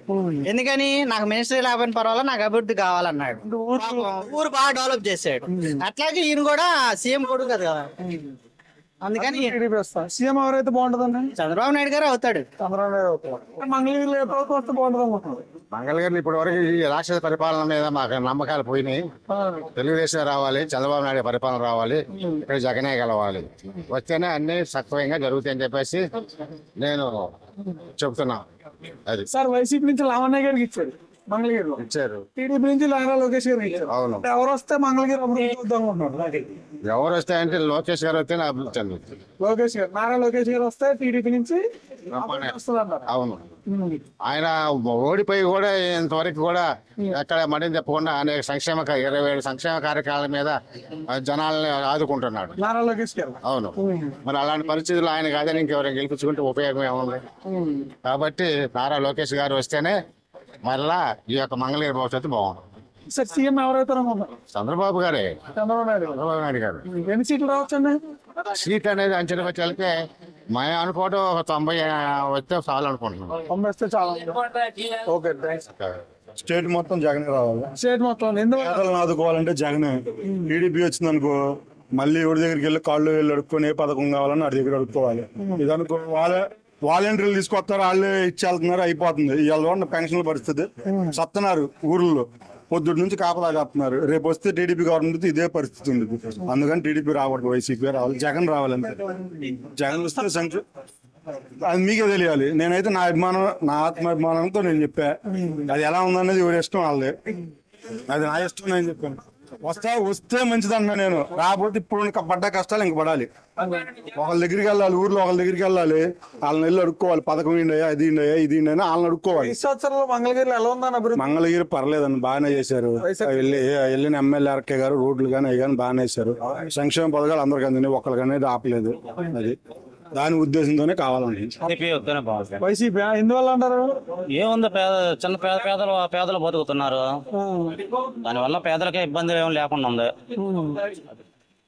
F: ఎందుకని? నాకు మినిస్ట్రీ లేకపోయిన పర్వాలేదు, నాకు అభివృద్ధి కావాలన్నాడు. ఊరు బాగా డెవలప్ చేశాడు. అట్లాగే ఈయన కూడా సీఎం కొడుకు కదా, అందుకని
E: సీఎం ఎవరైతే బాగుంటుందండి?
F: చంద్రబాబు నాయుడు గారు అవుతాడు.
E: చంద్రబాబు నాయుడు అవుతాడు. మంగళగిరిలో ఏ ప్రభుత్వం వస్తే బాగుంటుంది అనుకుంటున్నారు?
B: మంగళగిరిలో ఇప్పటి వరకు ఈ రాక్షస పరిపాలన మీద మాకు నమ్మకాలు పోయినాయి. తెలుగుదేశం రావాలి, చంద్రబాబు నాయుడు పరిపాలన రావాలి, ఇక్కడ జగనే గెలవాలి, వస్తేనే అన్ని సక్రమంగా జరుగుతాయని చెప్పేసి నేను చెప్తున్నా. అది
E: సార్ వైసీపీ నుంచి లావణ్య గారికి ఇచ్చారు, మంగళగిరిలో
B: ఇచ్చారు.
E: టీడీపీ నుంచి నారా లోకేష్ గారికి ఇచ్చారు.
B: అవును.
E: ఎవరు వస్తే మంగళగిరి అభివృద్ధి అవుద్దాం అనుకుంటున్నారు?
B: ఎవరు వస్తే అంటే లోకేష్ గారు వస్తేనే అభివృద్ధి అండి.
E: లోకేష్ గారు, నారా లోకేష్ గారు వస్తే టీడీపీ నుంచి
B: అవును. ఆయన ఓడిపోయి కూడా ఇంతవరకు కూడా ఎక్కడ మడిని చెప్పకుండా అనేక 27 సంక్షేమ కార్యక్రమాల మీద జనాలని ఆదుకుంటున్నాడు
E: నారా లోకేష్ గారు.
B: అవును. మరి అలాంటి పరిస్థితుల్లో ఆయన కాదని ఇంకెవరైనా గెలిపించుకుంటే ఉపయోగం ఏముంది? కాబట్టి నారా లోకేష్ గారు వస్తేనే మళ్ళా ఈ యొక్క మంగళగిరి భవిష్యత్తు బాగుంది.
E: Sir CM ఎవరైతారు?
B: చంద్రబాబు గారే.
E: చంద్రబాబు నాయుడు గారు. ఎన్ని సీట్లు రావచ్చండి?
B: సీట్ అనేది అంచనా వచ్చే మేము అనుకోవడం ఒక 90 వస్తే చాలు అనుకుంటున్నాం.
E: 90 వస్తే చాలా. ఓకే,
C: స్టేట్ మొత్తం జగనే రావాలి.
E: స్టేట్ మొత్తం
C: పేదలను ఆదుకోవాలంటే జగనే. టీడీపీ వచ్చింది అనుకో, మళ్ళీ ఎవరి దగ్గరికి వెళ్ళి కాళ్ళు వెళ్ళి అడుక్కొని ఏ పథకం కావాలని వాడి దగ్గర అడుక్కోవాలి. ఇదనుకో వాలంటీర్లు తీసుకొస్తారు, వాళ్ళే ఇచ్చి వెళ్తున్నారు, అయిపోతుంది. ఇవాళ పెన్షన్ల పరిస్థితి సత్తున్నారు ఊర్లో. పొద్దున్న నుంచి కాపలా కాపుతున్నారు. రేపు వస్తే టీడీపీ గవర్నమెంట్ ఇదే పరిస్థితి ఉంది. అందుకని టీడీపీ రాకూడదు, వైసీపీ రావాలి, జగన్ రావాలంటే. జగన్ వస్తే సంక్షేమ అది మీకే తెలియాలి. నేనైతే నా ఆత్మాభిమానంతో నేను చెప్పా. అది ఎలా ఉందనేది ఎవరి ఇష్టం వాళ్ళది. అది నా ఇష్టం నేను చెప్పాను. వస్తే మంచిదన్నా నేను. రాకపోతే ఇప్పుడు పడ్డ కష్టాలు ఇంక పడాలి. ఒకళ్ళ దగ్గరికి వెళ్ళాలి, ఊర్లో ఒకళ్ళ దగ్గరికి వెళ్ళాలి, వాళ్ళని వెళ్ళి అడుక్కోవాలి. పథకం ఇండయా, ఇది ఇండయా, ఇది ఇండయా వాళ్ళని అడుక్కోవాలి.
E: ఈ సంవత్సరంలో మంగళగిరిలో ఎలా ఉందని అభివృద్ధి?
C: మంగళగిరి పర్లేదండి, బాగానే చేశారు. వెళ్ళిన ఎమ్మెల్యే ఆర్కే గారు రోడ్లు కానీ అవి కానీ బాగానే వేశారు. సంక్షేమ పథకాలు అందరికీ అందినాయి, ఒక్కరికి అనేది ఆపలేదు. అది దాని ఉద్దేశంతోనే కావాలండి.
E: వైసీపీ ఎందువల్ల అంటారు?
F: ఏముంది, చిన్న పేదలు బతుకుతున్నారు. దానివల్ల పేదలకే ఇబ్బంది ఏం లేకుండా ఉంది.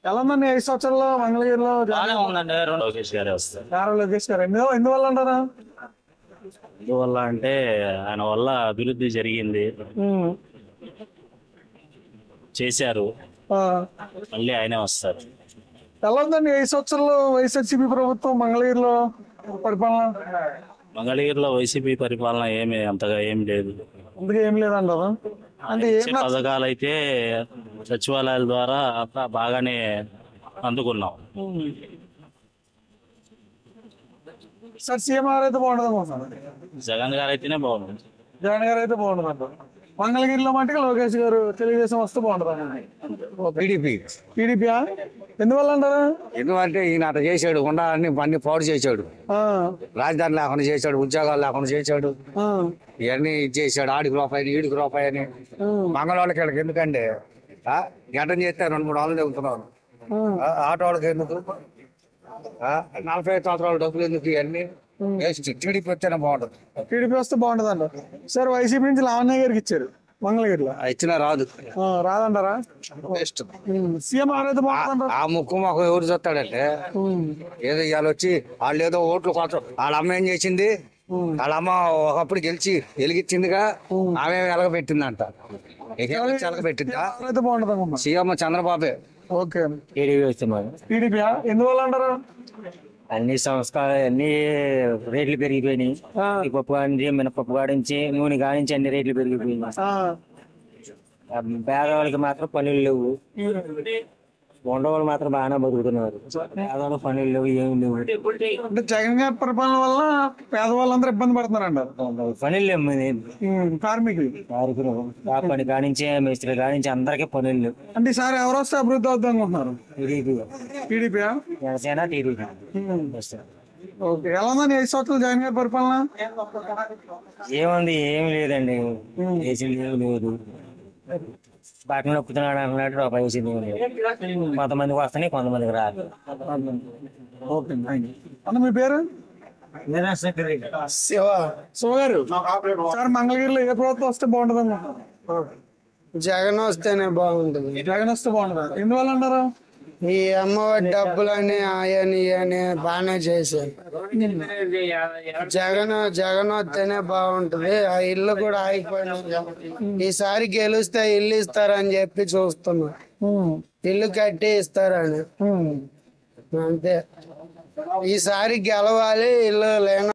E: ఎలా ఉందండి 5 సంవత్సరాల్లో మంగళగిరిలో?
F: బాగానే ఉందండి. లోకేష్ గారే వస్తారు.
E: లోకేష్ గారు ఎందువల్ల అంటారా?
F: ఎందువల్ల అంటే ఆయన వల్ల అభివృద్ధి జరిగింది, చేశారు. మళ్ళీ ఆయనే వస్తారు.
E: ఎలా ఉందండి 5 సంవత్సరాల్లో వైఎస్ఆర్సీపీ ప్రభుత్వం మంగళగిరిలో పరిపాలన?
F: మంగళగిరిలో వైసీపీ పరిపాలన అంతగా ఏం లేదు.
E: అందుకే ఏం లేదంటారా? అంటే
F: పథకాలు అయితే సచివాలయాల ద్వారా అంతా బాగానే అందుకున్నాం.
E: సార్ సీఎం గారు అయితే బాగుంటుంది అనుకుంటున్నాను.
F: జగన్ గారు అయితేనే బాగుంటుంది.
E: జగన్ గారు అయితే బాగుంటుంది అంటారు. మంగళగిరిలో మట్టుకు లోకేష్ గారు తెలుగుదేశం వస్తే బాగుంటుంది. టీడీపీ ఎందువల్ల అంటారా?
D: ఎందుకంటే ఈయన అట్లా చేశాడు, అన్ని పాడు చేశాడు, రాజధాని లేకుండా చేశాడు, ఉద్యోగాలు లేకుండా చేశాడు, ఇవన్నీ చేశాడు. ఆడికి రూపాయని ఈడికి రూపాయని మంగళవాళ్ళకి వీళ్ళకి ఎందుకండి గంటం చేస్తే 2-3 వాళ్ళు తెగుతున్నారు. ఆటో వాళ్ళకి ఎందుకు 45 సంవత్సరాల డబ్బులు ఎందుకు? ఇవన్నీ టీడీపీ వస్తేనే బాగుంటుంది.
E: టీడీపీ వస్తే బాగుంటుంది అంటారు. సార్ వైసీపీ నుంచి లావణ్య గారికి ఇచ్చారు మంగళగిరిలో,
D: ఇచ్చినా
E: రాదంటారా? సీఎం అయితే బాగుంటుంది.
D: ఆ ముక్కు మాకు ఎవరు చూస్తాడంటే ఏదో ఇవాళ వచ్చి వాళ్ళు ఏదో ఓట్లు కోసం వాళ్ళ అమ్మ ఏం చేసింది, వాళ్ళ అమ్మ ఒకప్పుడు గెలిచి వెలిగించిందిగా, ఆమె వెలగబెట్టిందంట. వెలగబెట్టిందా?
E: బాగుంటుంది
D: సీఎం చంద్రబాబే.
E: ఓకే.
D: టీడీపీ
E: ఎందువల్ల అంటారు?
F: అన్ని సంస్కారాలు అన్ని రేట్లు పెరిగిపోయినాయి. ఈ పప్పు కానించి మినపప్పు కాడించి నూనె కానించి అన్ని రేట్లు పెరిగిపోయినాయి. పేదవాళ్ళకి మాత్రం పనులు లేవు, ఉండవాళ్ళు మాత్రం బాగానే బతుకుతున్నారు. పేదవాళ్ళ పనులు లేవు, ఏమి లేవు.
E: అంటే జగన్ గారి పరిపాలన వల్ల పేదవాళ్ళందరూ ఇబ్బంది పడుతున్నారంట.
F: పనులు లేవు. కార్మికులు పని కానించి మేస్త్రి కానించి అందరికీ పనులు లేవు.
E: అంటే ఈసారి ఎవరు వస్తే అభివృద్ధి అవుతుంది అనుకుంటున్నారు? TDP
F: Janasena TDP.
E: ఓకే. ఎలా ఉందండి 5 సంవత్సరాలు జగన్ గారి పరిపాలన?
F: ఏముంది, ఏమి లేదండి. ఏసీ లేదు, బట్టలు నొప్పుతున్నాడు అన్నట్టు రూపాయి వేసింది. కొంతమందికి వస్తున్నాయి, కొంతమందికి రాదు.
E: ఓకే. అన్న మీ పేరు? శివ గారు. సార్ మంగళగిరిలో ఏ ప్రభుత్వం వస్తే బాగుంటుంది అన్న?
N: జగన్ వస్తేనే బాగుంటుంది.
E: జగన్ వస్తే బాగుంటుంది ఎందువల్ల అంటారు?
N: ఈ అమ్మఒడి డబ్బులని అని బాగానే చేశారు. జగన్ వస్తేనే బాగుంటది. ఆ ఇల్లు కూడా ఆగిపోయినాయి. ఈసారి గెలిస్తే ఇల్లు ఇస్తారని చెప్పి చూస్తున్నా, ఇల్లు కట్టి ఇస్తారని. అంతే, ఈసారి గెలవాలి. ఇల్లు లేన